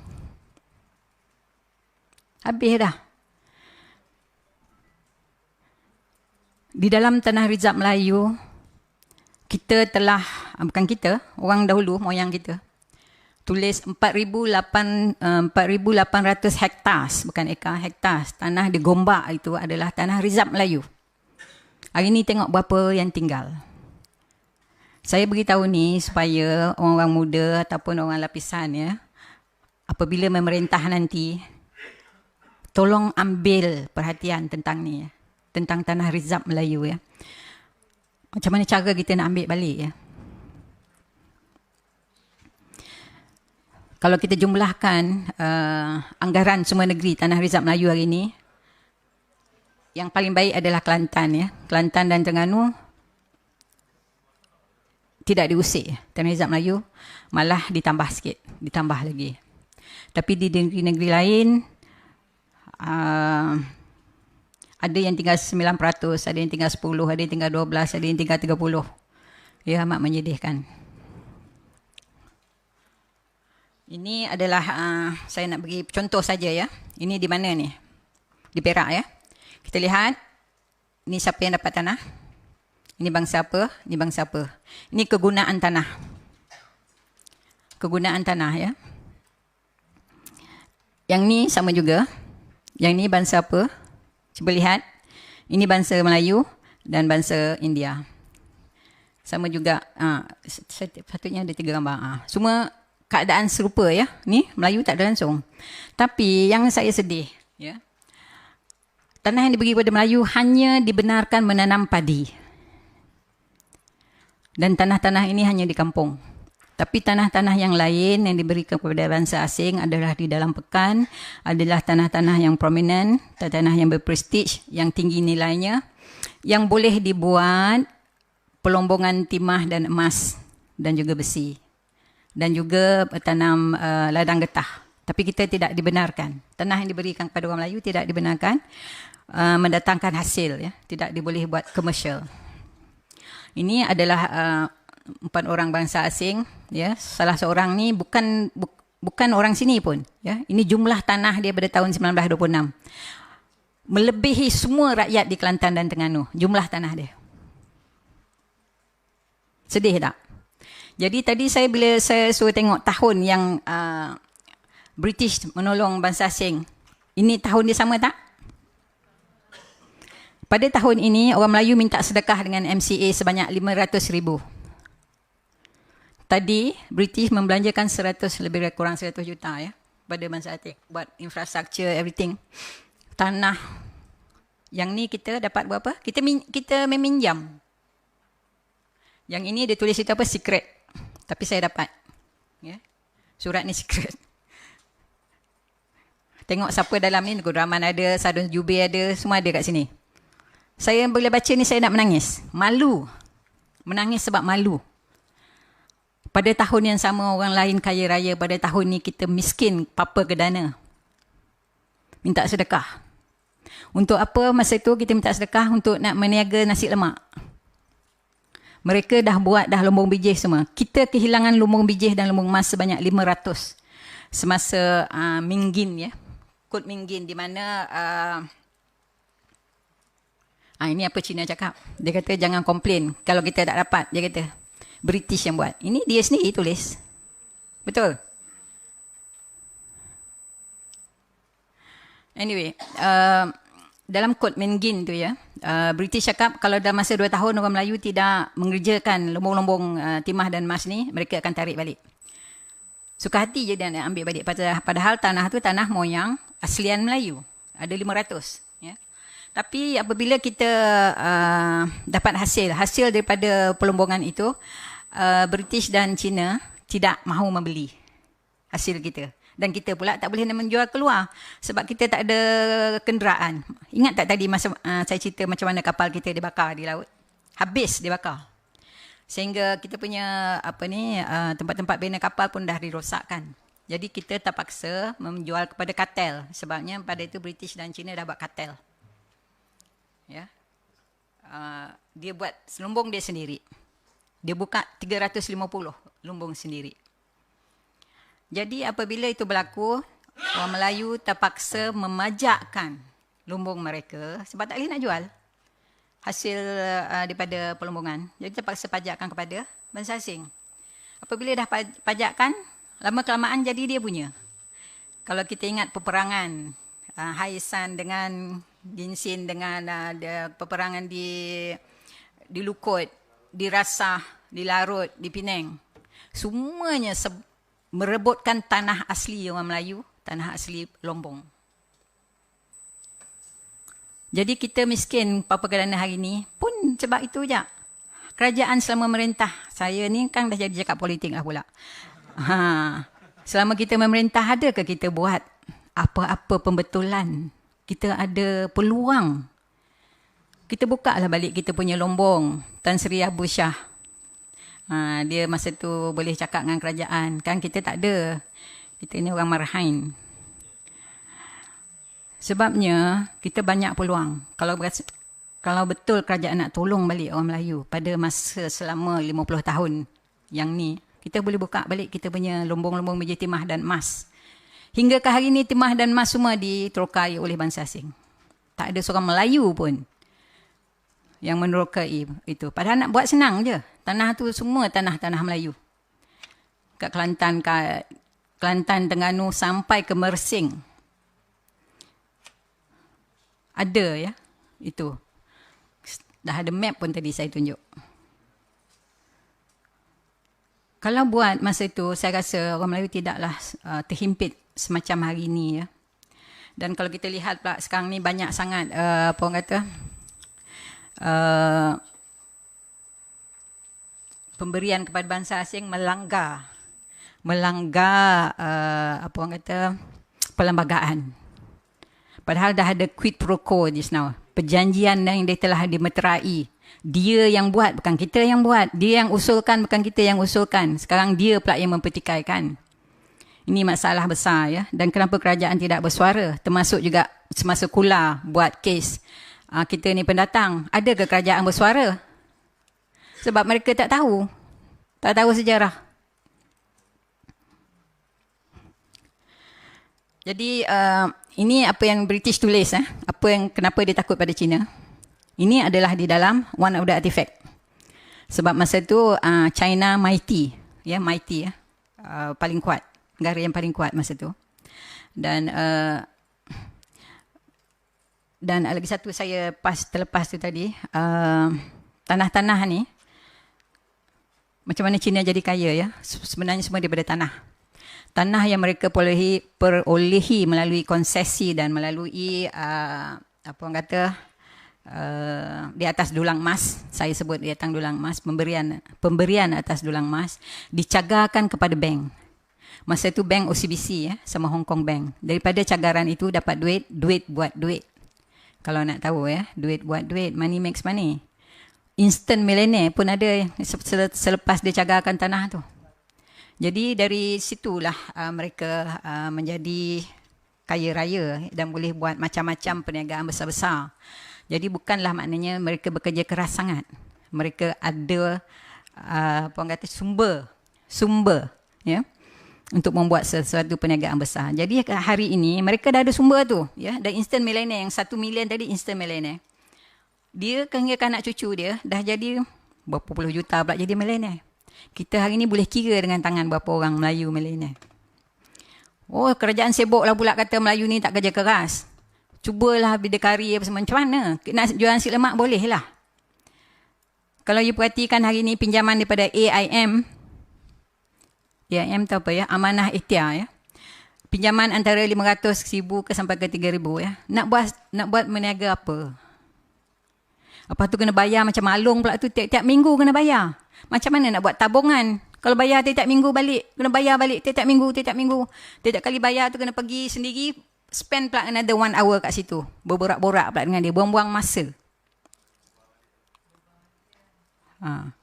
Habis dah. Di dalam tanah Rizab Melayu, kita telah, bukan kita, orang dahulu, moyang kita, tulis 4,800 hektar, bukan ekar, hektar. Tanah di Gombak itu adalah tanah Rizab Melayu. Hari ni tengok berapa yang tinggal. Saya beritahu ni supaya orang-orang muda ataupun orang lapisan ya, apabila memerintah nanti, tolong ambil perhatian tentang ni ya, tentang tanah Rizab Melayu ya. Macam mana cara kita nak ambil balik ya. Kalau kita jumlahkan anggaran semua negeri tanah Rizab Melayu hari ini, yang paling baik adalah Kelantan ya. Kelantan dan Terengganu tidak diusik tanah Rizab Melayu, malah ditambah sikit, ditambah lagi. Tapi di negeri-negeri lain ada yang tinggal 9%, ada yang tinggal 10%, ada yang tinggal 12%, ada yang tinggal 30%. Ya, amat menyedihkan. Ini adalah, saya nak bagi contoh saja ya. Ini di mana ni? Di Perak ya. Kita lihat, ini siapa yang dapat tanah? Ini bangsa apa? Ini bangsa apa? Ini kegunaan tanah. Kegunaan tanah ya. Yang ni sama juga. Yang ni bangsa apa? Cuba lihat. Ini bangsa Melayu dan bangsa India. Sama juga. Sepatutnya ada 3 gambar. Semua keadaan serupa ya. Ni Melayu tak ada langsung. Tapi yang saya sedih ya. Tanah yang diberi kepada Melayu hanya dibenarkan menanam padi. Dan tanah-tanah ini hanya di kampung. Tapi tanah-tanah yang lain yang diberikan kepada bangsa asing adalah di dalam pekan, adalah tanah-tanah yang prominent, tanah yang berprestige, yang tinggi nilainya, yang boleh dibuat pelombongan timah dan emas dan juga besi. Dan juga tanam ladang getah. Tapi kita tidak dibenarkan. Tanah yang diberikan kepada orang Melayu tidak dibenarkan mendatangkan hasil, ya, tidak diboleh buat komersial. Ini adalah 4 orang bangsa asing, ya. Salah seorang ni bukan orang sini pun, ya. Ini jumlah tanah dia pada tahun 1926. Melebihi semua rakyat di Kelantan dan Terengganu, jumlah tanah dia. Sedih tak? Jadi tadi bila saya suruh tengok tahun yang British menolong bangsa asing, ini tahun dia sama tak? Pada tahun ini, orang Melayu minta sedekah dengan MCA sebanyak 500,000. Tadi, British membelanjakan lebih kurang 100 juta ya, pada bangsa asing, buat infrastruktur, everything. Tanah. Yang ni kita dapat berapa? Kita meminjam. Yang ini dia tulis itu apa? Secret. Tapi saya dapat. Ya. Surat ni secret. Tengok siapa dalam ni. Guru Rahman ada, Sadun Jubir ada, semua ada kat sini. Saya bila baca ni saya nak menangis. Malu. Menangis sebab malu. Pada tahun yang sama orang lain kaya raya, pada tahun ni kita miskin papa ke dana. Minta sedekah. Untuk apa masa itu kita minta sedekah? Untuk nak meniaga nasi lemak. Mereka dah buat dah lumbung bijih semua. Kita kehilangan lumbung bijih dan lumbung emas sebanyak 500 semasa Minggin ya. Kod Minggin di mana ini apa Cina cakap. Dia kata jangan komplain kalau kita tak dapat. Dia kata British yang buat. Ini dia sendiri tulis. Betul? Anyway, dalam kod Minggin tu ya, British cakap kalau dalam masa 2 tahun orang Melayu tidak mengerjakan lumbung-lumbung timah dan emas ni, mereka akan tarik balik. Suka hati je dia nak ambil balik. Padahal tanah tu tanah moyang aslian Melayu. Ada 500. Ya. Tapi apabila kita dapat hasil daripada pelombongan itu, British dan China tidak mahu membeli hasil kita. Dan kita pula tak boleh menjual keluar sebab kita tak ada kenderaan. Ingat tak tadi masa saya cerita macam mana kapal kita dibakar di laut? Habis dibakar. Sehingga kita punya tempat-tempat bina kapal pun dah dirosakkan. Jadi kita terpaksa menjual kepada kartel sebabnya pada itu British dan China dah buat kartel. Ya. Dia buat lumbung dia sendiri. Dia buka 350 lumbung sendiri. Jadi apabila itu berlaku, orang Melayu terpaksa memajakkan lumbung mereka sebab tak boleh nak jual. hasil daripada pelombongan. Jadi terpaksa pajakkan kepada bangsa asing. Apabila dah pajakkan, lama kelamaan jadi dia punya. Kalau kita ingat peperangan Haisan dengan Ginsin dengan peperangan di Lukut, di Rasah, di Larut, di Penang. Semuanya merebutkan tanah asli orang Melayu, tanah asli Lombong. Jadi kita miskin Papua Kelana hari ni pun sebab itu je. Kerajaan selama merintah, saya ni kan dah jadi cakap politik lah pula. Selama kita memerintah, adakah kita buat apa-apa pembetulan? Kita ada peluang. Kita buka lah balik kita punya Lombong, Tan Sri Abu Shah. Dia masa tu boleh cakap dengan kerajaan. Kan kita tak ada. Kita ni orang Marhain. Sebabnya kita banyak peluang. Kalau betul kerajaan nak tolong balik orang Melayu pada masa selama 50 tahun yang ni, kita boleh buka balik kita punya lombong-lombong menjadi timah dan emas. Hingga ke hari ni timah dan emas semua diterokai oleh bangsa asing. Tak ada seorang Melayu pun yang menerokai itu. Padahal nak buat senang je. Tanah tu semua tanah-tanah Melayu. Kat Kelantan, Terengganu sampai ke Mersing. Ada ya, itu. Dah ada map pun tadi saya tunjuk. Kalau buat masa itu, saya rasa orang Melayu tidaklah terhimpit semacam hari ini ya. Dan kalau kita lihat pula sekarang ni banyak sangat apa orang kata pemberian kepada bangsa asing melanggar apa orang kata perlembagaan. Padahal dah ada quid pro quo just now. Perjanjian yang dia telah dimeterai. Dia yang buat, bukan kita yang buat. Dia yang usulkan, bukan kita yang usulkan. Sekarang dia pula yang mempertikaikan. Ini masalah besar ya. Dan kenapa kerajaan tidak bersuara? Termasuk juga semasa Kula buat kes. Kita ni pendatang. Adakah kerajaan bersuara? Sebab mereka tak tahu. Tak tahu sejarah. Jadi ini apa yang British tulis, apa yang kenapa dia takut pada China. Ini adalah di dalam one of the artifact. Sebab masa tu China mighty, ya mighty ya, paling kuat, negara yang paling kuat masa tu. Dan lagi satu saya terlepas tu tadi, tanah-tanah ni macam mana China jadi kaya ya? Sebenarnya semua daripada tanah. Tanah yang mereka perolehi melalui konsesi dan melalui apa orang kata di atas dulang emas, saya sebut di atas dulang emas, pemberian atas dulang emas dicagarkan kepada bank. Masa itu bank OCBC ya, sama Hong Kong Bank. Daripada cagaran itu dapat duit buat duit. Kalau nak tahu ya, duit buat duit, money makes money. Instant millionaire pun ada selepas dia cagarkan tanah tu. Jadi dari situlah mereka menjadi kaya raya dan boleh buat macam-macam perniagaan besar-besar. Jadi bukanlah maknanya mereka bekerja keras sangat. Mereka ada apa orang kata sumber ya untuk membuat sesuatu perniagaan besar. Jadi hari ini mereka dah ada sumber tu ya, dah instant millionaire. Yang 1 million tadi instant millionaire. Dia hingga anak cucu dia dah jadi berapa puluh juta pula jadi millionaire. Kita hari ni boleh kira dengan tangan berapa orang Melayu millionaire. Oh, kerajaan sibuklah pula kata Melayu ni tak kerja keras. Cubalah bidikari apa semua. Macam mana? Nak jual nasi lemak boleh lah. Kalau you perhatikan hari ni pinjaman daripada AIM tu apa ya? Amanah Ikhtiar ya. Pinjaman antara 500,000 ke sampai ke 3,000 ya. Nak buat meniaga apa? Lepas tu kena bayar macam malung pula tu, tiap-tiap minggu kena bayar. Macam mana nak buat tabungan? Kalau bayar tiap-tiap minggu balik, kena bayar balik tiap-tiap minggu. Tiap-tiap kali bayar tu kena pergi sendiri, spend pula another 1 hour kat situ. Berborak-borak pula dengan dia, buang-buang masa.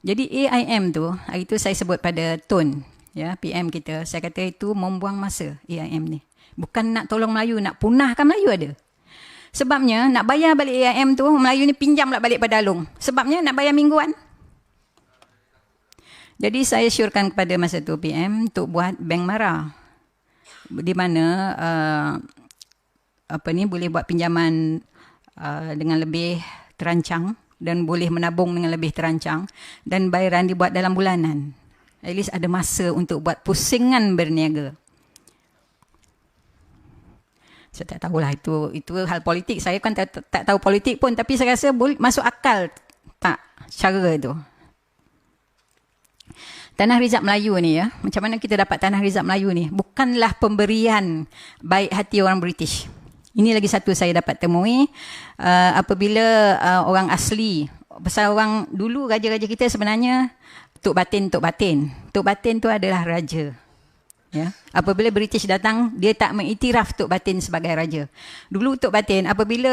Jadi AIM tu, hari tu saya sebut pada Tun, ya, PM kita. Saya kata itu membuang masa AIM ni. Bukan nak tolong Melayu, nak punahkan Melayu ada. Sebabnya nak bayar balik AIM tu, Melayu ni pinjam pula balik pada Alung. Sebabnya nak bayar mingguan. Jadi saya syorkan kepada masa tu PM untuk buat bank mara. Di mana boleh buat pinjaman dengan lebih terancang dan boleh menabung dengan lebih terancang, dan bayaran dibuat dalam bulanan. At least ada masa untuk buat pusingan berniaga. Saya tak tahulah itu hal politik. Saya kan tak tahu politik pun, tapi saya rasa boleh masuk akal tak cara itu. Tanah Rizab Melayu ni ya, macam mana kita dapat Tanah Rizab Melayu ni? Bukanlah pemberian baik hati orang British. Ini lagi satu saya dapat temui apabila orang asli, pasal orang dulu raja-raja kita sebenarnya Tok Batin. Tok Batin tu adalah raja. Ya. Apabila British datang, dia tak mengiktiraf Tok Batin sebagai raja. Dulu Tok Batin, apabila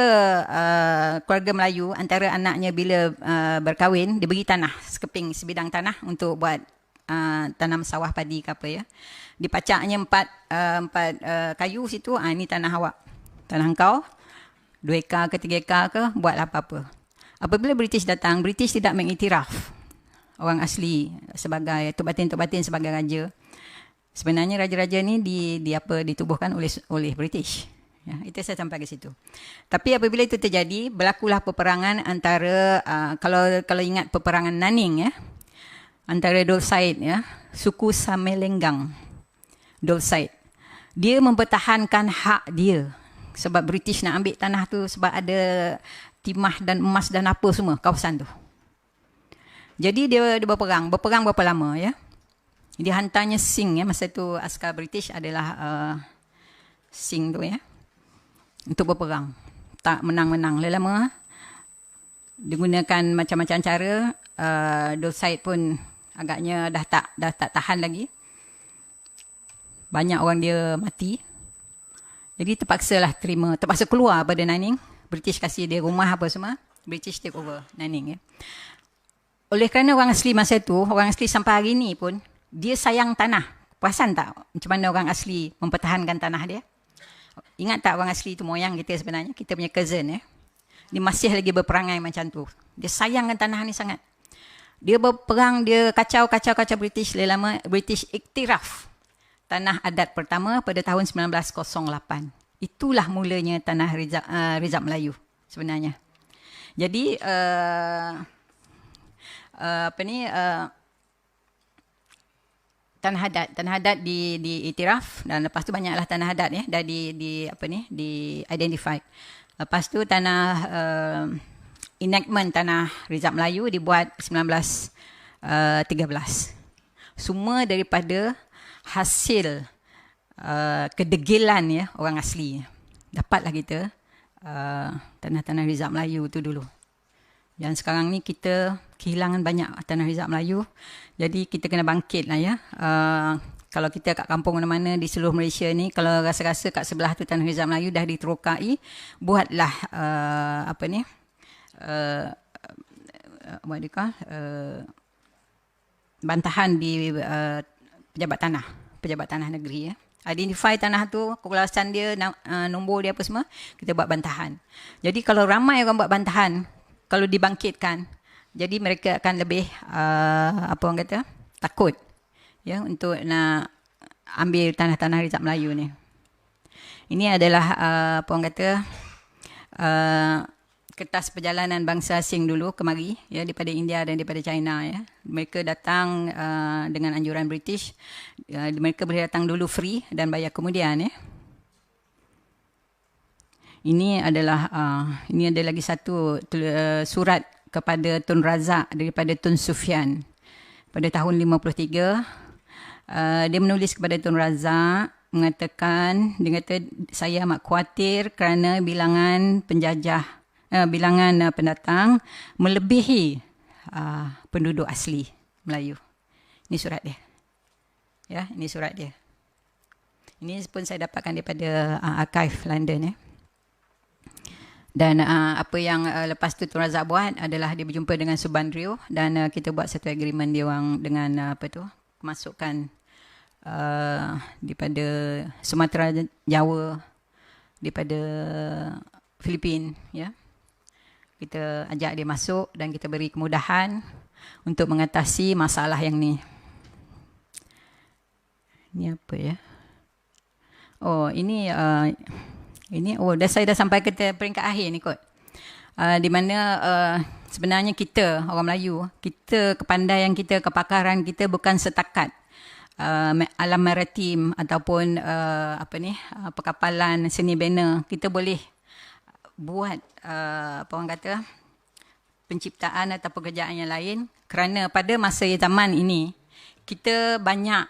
keluarga Melayu, antara anaknya bila berkahwin, dia beri tanah, sebidang tanah untuk buat tanam sawah padi ke apa ya. Dipacaknya empat kayu situ, ini tanah awak. Tanah engkau, 2 ekar ke 3 ekar ke, buatlah apa-apa. Apabila British datang, British tidak mengiktiraf orang asli sebagai Tok Batin sebagai raja. Sebenarnya raja-raja ni ditubuhkan oleh British. Ya, itu saya sampai ke situ. Tapi apabila itu terjadi, berlakulah peperangan antara kalau ingat peperangan Nanning ya, antara Dol Said ya, suku Samelenggang. Dol Said. Dia mempertahankan hak dia sebab British nak ambil tanah tu sebab ada timah dan emas dan apa semua kawasan tu. Jadi dia berperang berapa lama ya. Dia hantarnya Singh ya, masa tu askar British adalah Singh tu ya, untuk berperang. Tak menang-menang. Lama digunakan macam-macam cara. Dol Said pun agaknya dah tak tahan lagi. Banyak orang dia mati. Jadi terpaksa keluar pada Nanning. British kasih dia rumah apa semua. British take over Nanning ya. Oleh kerana orang asli masa tu, orang asli sampai hari ni pun, dia sayang tanah. Perasan tak macam mana orang asli mempertahankan tanah dia? Ingat tak orang asli tu moyang kita sebenarnya? Kita punya cousin ya. Dia masih lagi berperangai macam tu. Dia sayangkan tanah ni sangat. Dia berperang, dia kacau British. Lama British iktiraf tanah adat pertama pada tahun 1908. Itulah mulanya tanah Rizab Melayu sebenarnya. Jadi tanah adat diiktiraf, dan lepas tu banyaklah tanah adat ya dah di identify. Lepas tu tanah enactment tanah Rizab Melayu dibuat 1913. Semua daripada hasil kedegilan ya orang asli. Dapatlah kita tanah-tanah Rizab Melayu tu dulu. Dan sekarang ni kita kehilangan banyak tanah Rizab Melayu. Jadi kita kena bangkit lah ya. Kalau kita kat kampung mana-mana di seluruh Malaysia ni, kalau rasa-rasa kat sebelah tu tanah Rizab Melayu dah diterokai, buatlah bantahan di pejabat tanah negeri ya. Identify tanah tu, kepulasan dia, nombor dia apa semua, kita buat bantahan. Jadi kalau ramai orang buat bantahan, kalau dibangkitkan, jadi mereka akan lebih takut ya untuk nak ambil tanah-tanah Rizab Melayu ni. Ini adalah kertas perjalanan bangsa asing dulu kemari ya, daripada India dan daripada China ya. Mereka datang dengan anjuran British. Mereka boleh datang dulu free dan bayar kemudian ya. Ini adalah lagi satu surat kepada Tun Razak daripada Tun Sufyan pada tahun 53. Dia menulis kepada Tun Razak mengatakan, dia kata, saya amat khawatir kerana bilangan pendatang melebihi penduduk asli Melayu. Ini surat dia. Ya, ini surat dia. Ini pun saya dapatkan daripada archive London ya. Dan apa yang lepas tu Tun Razak buat adalah dia berjumpa dengan Subandrio dan kita buat satu agreement dia orang dengan pemasukan daripada Sumatera Jawa, daripada Filipin ya. Kita ajak dia masuk dan kita beri kemudahan untuk mengatasi masalah yang ni. Ini apa ya? Oh, ini dah saya dah sampai ke peringkat akhir ni kot. di mana sebenarnya kita orang Melayu, kita kepandaian kita, kepakaran kita bukan setakat alam maritim ataupun perkapalan, seni bina. Kita boleh buat apa orang kata penciptaan atau pekerjaan yang lain, kerana pada masa zaman ini kita banyak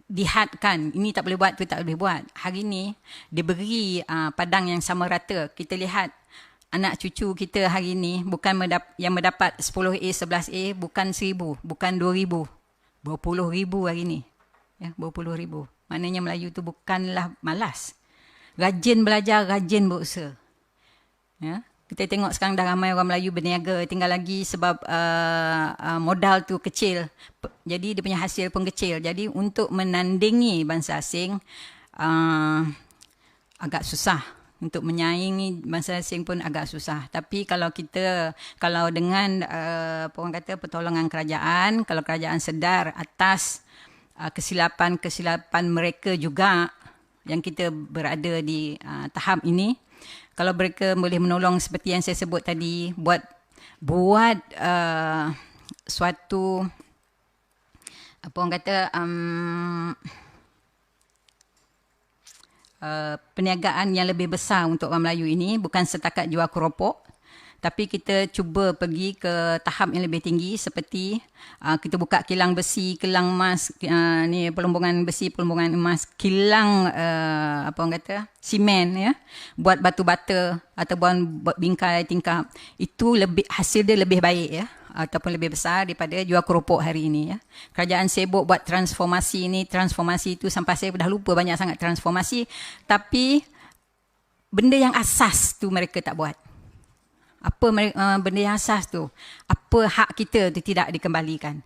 dihadkan, ini tak boleh buat, tu tak boleh buat. Hari ini diberi padang yang sama rata. Kita lihat anak cucu kita hari ini bukan yang mendapat 10A, 11A, bukan 1,000, bukan 2,000, berpuluh ribu hari ini. Ya, berpuluh ribu. Maknanya Melayu tu bukanlah malas. Rajin belajar, rajin berusaha. Ya. Kita tengok sekarang dah ramai orang Melayu berniaga, tinggal lagi sebab modal tu kecil. Jadi dia punya hasil pun kecil. Jadi untuk menandingi bangsa asing agak susah. Untuk menyaingi bangsa asing pun agak susah. Tapi kalau dengan orang kata pertolongan kerajaan, kalau kerajaan sedar atas kesilapan mereka juga yang kita berada di tahap ini, kalau mereka boleh menolong seperti yang saya sebut tadi, buat suatu apa orang kata perniagaan yang lebih besar untuk orang Melayu ini, bukan setakat jual keropok, tapi kita cuba pergi ke tahap yang lebih tinggi, seperti kita buka kilang besi, kilang emas, ni pelumbungan besi, pelumbungan emas, kilang apa orang kata simen, ya, buat batu bata ataupun buat bingkai tingkap. Itu hasil dia lebih baik, ya, ataupun lebih besar daripada jual keropok hari ini, ya. Kerajaan sibuk buat transformasi ini, transformasi itu, sampai saya dah lupa banyak sangat transformasi, tapi benda yang asas tu mereka tak buat. Apa benda yang asas tu? Apa hak kita tu tidak dikembalikan?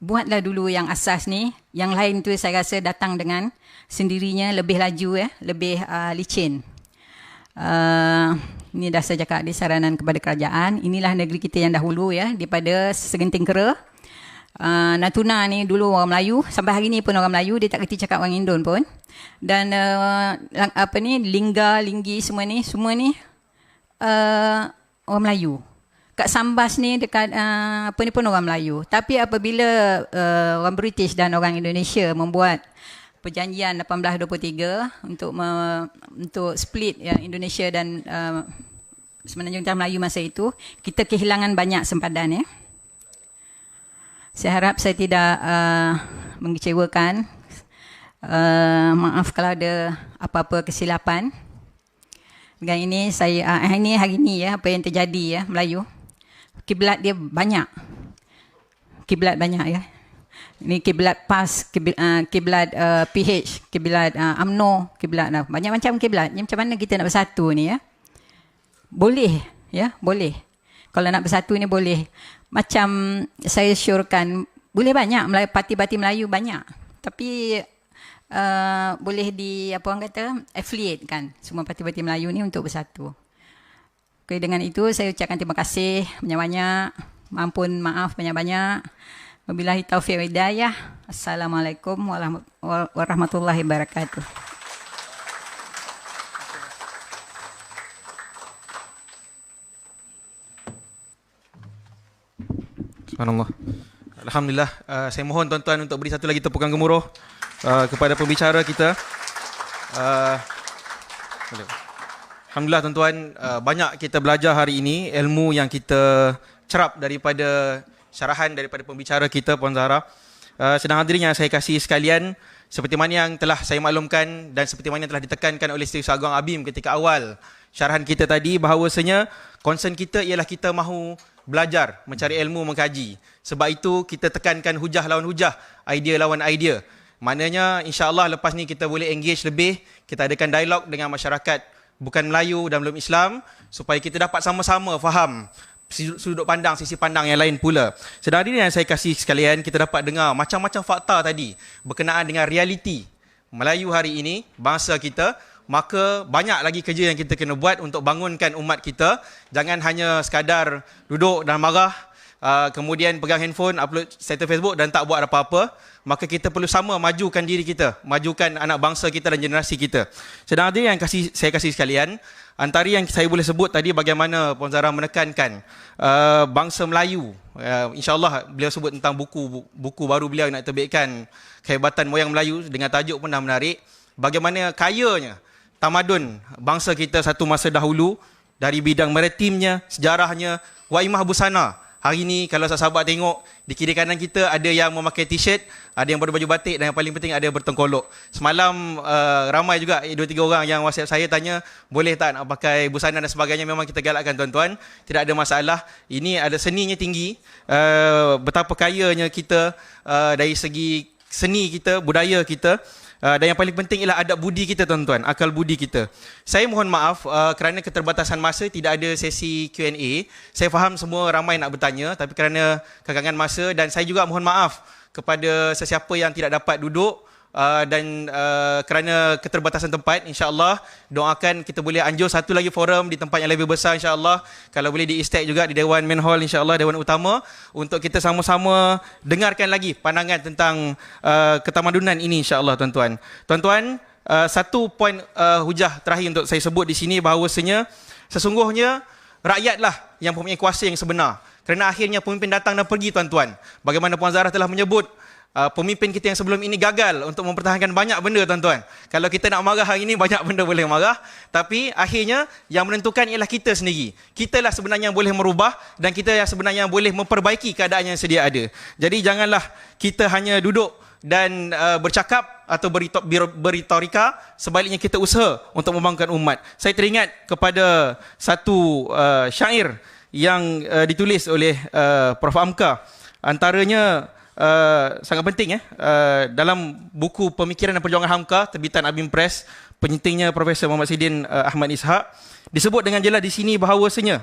Buatlah dulu yang asas ni. Yang lain tu saya rasa datang dengan sendirinya, lebih laju, ya, lebih licin. Ini dah saya cakap di saranan kepada kerajaan. Inilah negeri kita yang dahulu, ya, daripada segenting kera. Natuna ni dulu orang Melayu, sampai hari ni pun orang Melayu, dia tak kerti cakap orang Indon pun. Dan Lingga, Linggi, semua ni orang Melayu. Kat Sambas ni dekat ni pun orang Melayu. Tapi apabila orang British dan orang Indonesia membuat perjanjian 1823 untuk split, ya, Indonesia dan Semenanjung Utara Melayu masa itu, kita kehilangan banyak sempadan, ya. Saya harap saya tidak mengecewakan. Maaf kalau ada apa-apa kesilapan. Dengan ini hari ini, ya, apa yang terjadi, ya, Melayu, kiblat dia banyak. Kiblat banyak, ya. Ini kiblat PAS, kiblat PH, kiblat UMNO, kiblat banyak macam kiblat. Macam mana kita nak bersatu ni, ya? Boleh, ya, boleh. Kalau nak bersatu ni boleh. Macam saya syorkan, boleh banyak parti-parti Melayu banyak. Tapi boleh affiliate kan semua parti-parti Melayu ni untuk bersatu. Okay, dengan itu saya ucapkan terima kasih banyak-banyak. Ampun maaf banyak-banyak. Wabillahi taufiq wal hidayah. Assalamualaikum warahmatullahi wabarakatuh. Subhanallah. Alhamdulillah. Saya mohon tuan-tuan untuk beri satu lagi tepukan gemuruh kepada pembicara kita. Alhamdulillah tuan-tuan, banyak kita belajar hari ini, ilmu yang kita cerap daripada syarahan daripada pembicara kita, Puan Zahra. Sedang hadirin yang saya kasih sekalian, seperti mana yang telah saya maklumkan dan seperti mana yang telah ditekankan oleh Seri Agung Abim ketika awal syarahan kita tadi, bahawasanya concern kita ialah kita mahu belajar, mencari ilmu, mengkaji. Sebab itu kita tekankan hujah lawan hujah, idea lawan idea. Maknanya insya-Allah lepas ni kita boleh engage lebih, kita adakan dialog dengan masyarakat bukan Melayu dan belum Islam, supaya kita dapat sama-sama faham sudut pandang, sisi pandang yang lain pula. Sedang ini yang saya kasih sekalian, kita dapat dengar macam-macam fakta tadi berkenaan dengan realiti Melayu hari ini, bangsa kita. Maka banyak lagi kerja yang kita kena buat untuk bangunkan umat kita. Jangan hanya sekadar duduk dan marah, kemudian pegang handphone, upload status Facebook dan tak buat apa-apa, maka kita perlu sama majukan diri kita, majukan anak bangsa kita dan generasi kita. Sedang ada yang saya kasih sekalian, antara yang saya boleh sebut tadi bagaimana Puan Zahra menekankan bangsa Melayu. InsyaAllah beliau sebut tentang buku baru beliau nak terbitkan, Kehebatan Moyang Melayu, dengan tajuk pun dah menarik. Bagaimana kayanya tamadun bangsa kita satu masa dahulu, dari bidang maritimnya, sejarahnya, waimah busana. Hari ni kalau sahabat tengok di kiri kanan kita ada yang memakai t-shirt, ada yang berbaju batik dan yang paling penting ada yang bertengkolok. Semalam ramai juga 2-3 orang yang WhatsApp saya tanya boleh tak nak pakai busana dan sebagainya. Memang kita galakkan tuan-tuan, tidak ada masalah. Ini ada seninya tinggi, betapa kayanya kita dari segi seni kita, budaya kita. Dan yang paling penting ialah adab budi kita tuan-tuan, akal budi kita. Saya mohon maaf kerana keterbatasan masa tidak ada sesi Q&A. Saya faham semua ramai nak bertanya, tapi kerana kekangan masa, dan saya juga mohon maaf kepada sesiapa yang tidak dapat duduk dan kerana keterbatasan tempat. InsyaAllah doakan kita boleh anjur satu lagi forum di tempat yang lebih besar insyaAllah. Kalau boleh di Istag juga di Dewan Main Hall insyaAllah, Dewan Utama, untuk kita sama-sama dengarkan lagi pandangan tentang ketamadunan ini insyaAllah tuan-tuan. Tuan-tuan, satu poin hujah terakhir untuk saya sebut di sini, bahawasanya sesungguhnya rakyatlah yang mempunyai kuasa yang sebenar. Kerana akhirnya pemimpin datang dan pergi tuan-tuan. Bagaimana Puan Zahra telah menyebut, pemimpin kita yang sebelum ini gagal untuk mempertahankan banyak benda tuan-tuan. Kalau kita nak marah hari ini, banyak benda boleh marah, tapi akhirnya yang menentukan ialah kita sendiri. Kitalah sebenarnya yang boleh merubah, dan kita yang sebenarnya yang boleh memperbaiki keadaan yang sedia ada. Jadi janganlah kita hanya duduk dan bercakap atau berretorika, sebaliknya kita usaha untuk membangunkan umat. Saya teringat kepada satu syair yang ditulis oleh Prof. Amka. Antaranya sangat penting dalam buku Pemikiran dan Perjuangan Hamka terbitan Abim Press, penyitingnya Profesor Muhammad Sidin Ahmad Ishaq, disebut dengan jelas di sini bahawasanya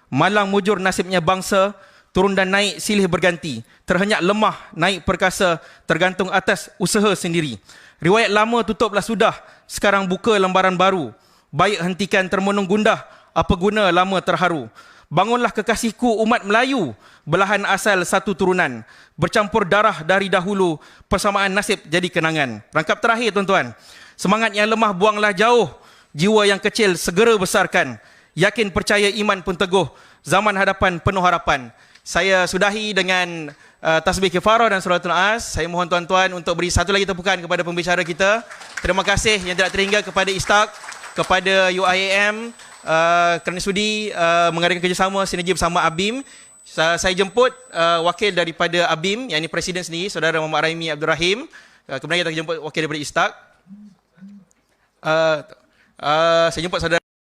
malang mujur nasibnya bangsa, turun dan naik silih berganti, terhenyak lemah naik perkasa, tergantung atas usaha sendiri. Riwayat lama tutuplah sudah, sekarang buka lembaran baru, baik hentikan termenung gundah, apa guna lama terharu. Bangunlah kekasihku umat Melayu, belahan asal satu turunan, bercampur darah dari dahulu, persamaan nasib jadi kenangan. Rangkap terakhir tuan-tuan, semangat yang lemah buanglah jauh, jiwa yang kecil segera besarkan, yakin percaya iman pun teguh, zaman hadapan penuh harapan. Saya sudahi dengan tasbih kifarah dan suratul as. Saya mohon tuan-tuan untuk beri satu lagi tepukan kepada pembicara kita. Terima kasih yang tidak terhingga kepada Istag, kepada UIAM, kerana sudi mengadakan kerjasama sinergi bersama ABIM. Saya jemput wakil daripada ABIM, yang ini Presiden sendiri, Saudara Muhammad Raimi Abdul Rahim. Kemudian kita jemput wakil daripada Istag. Saya jemput Saudara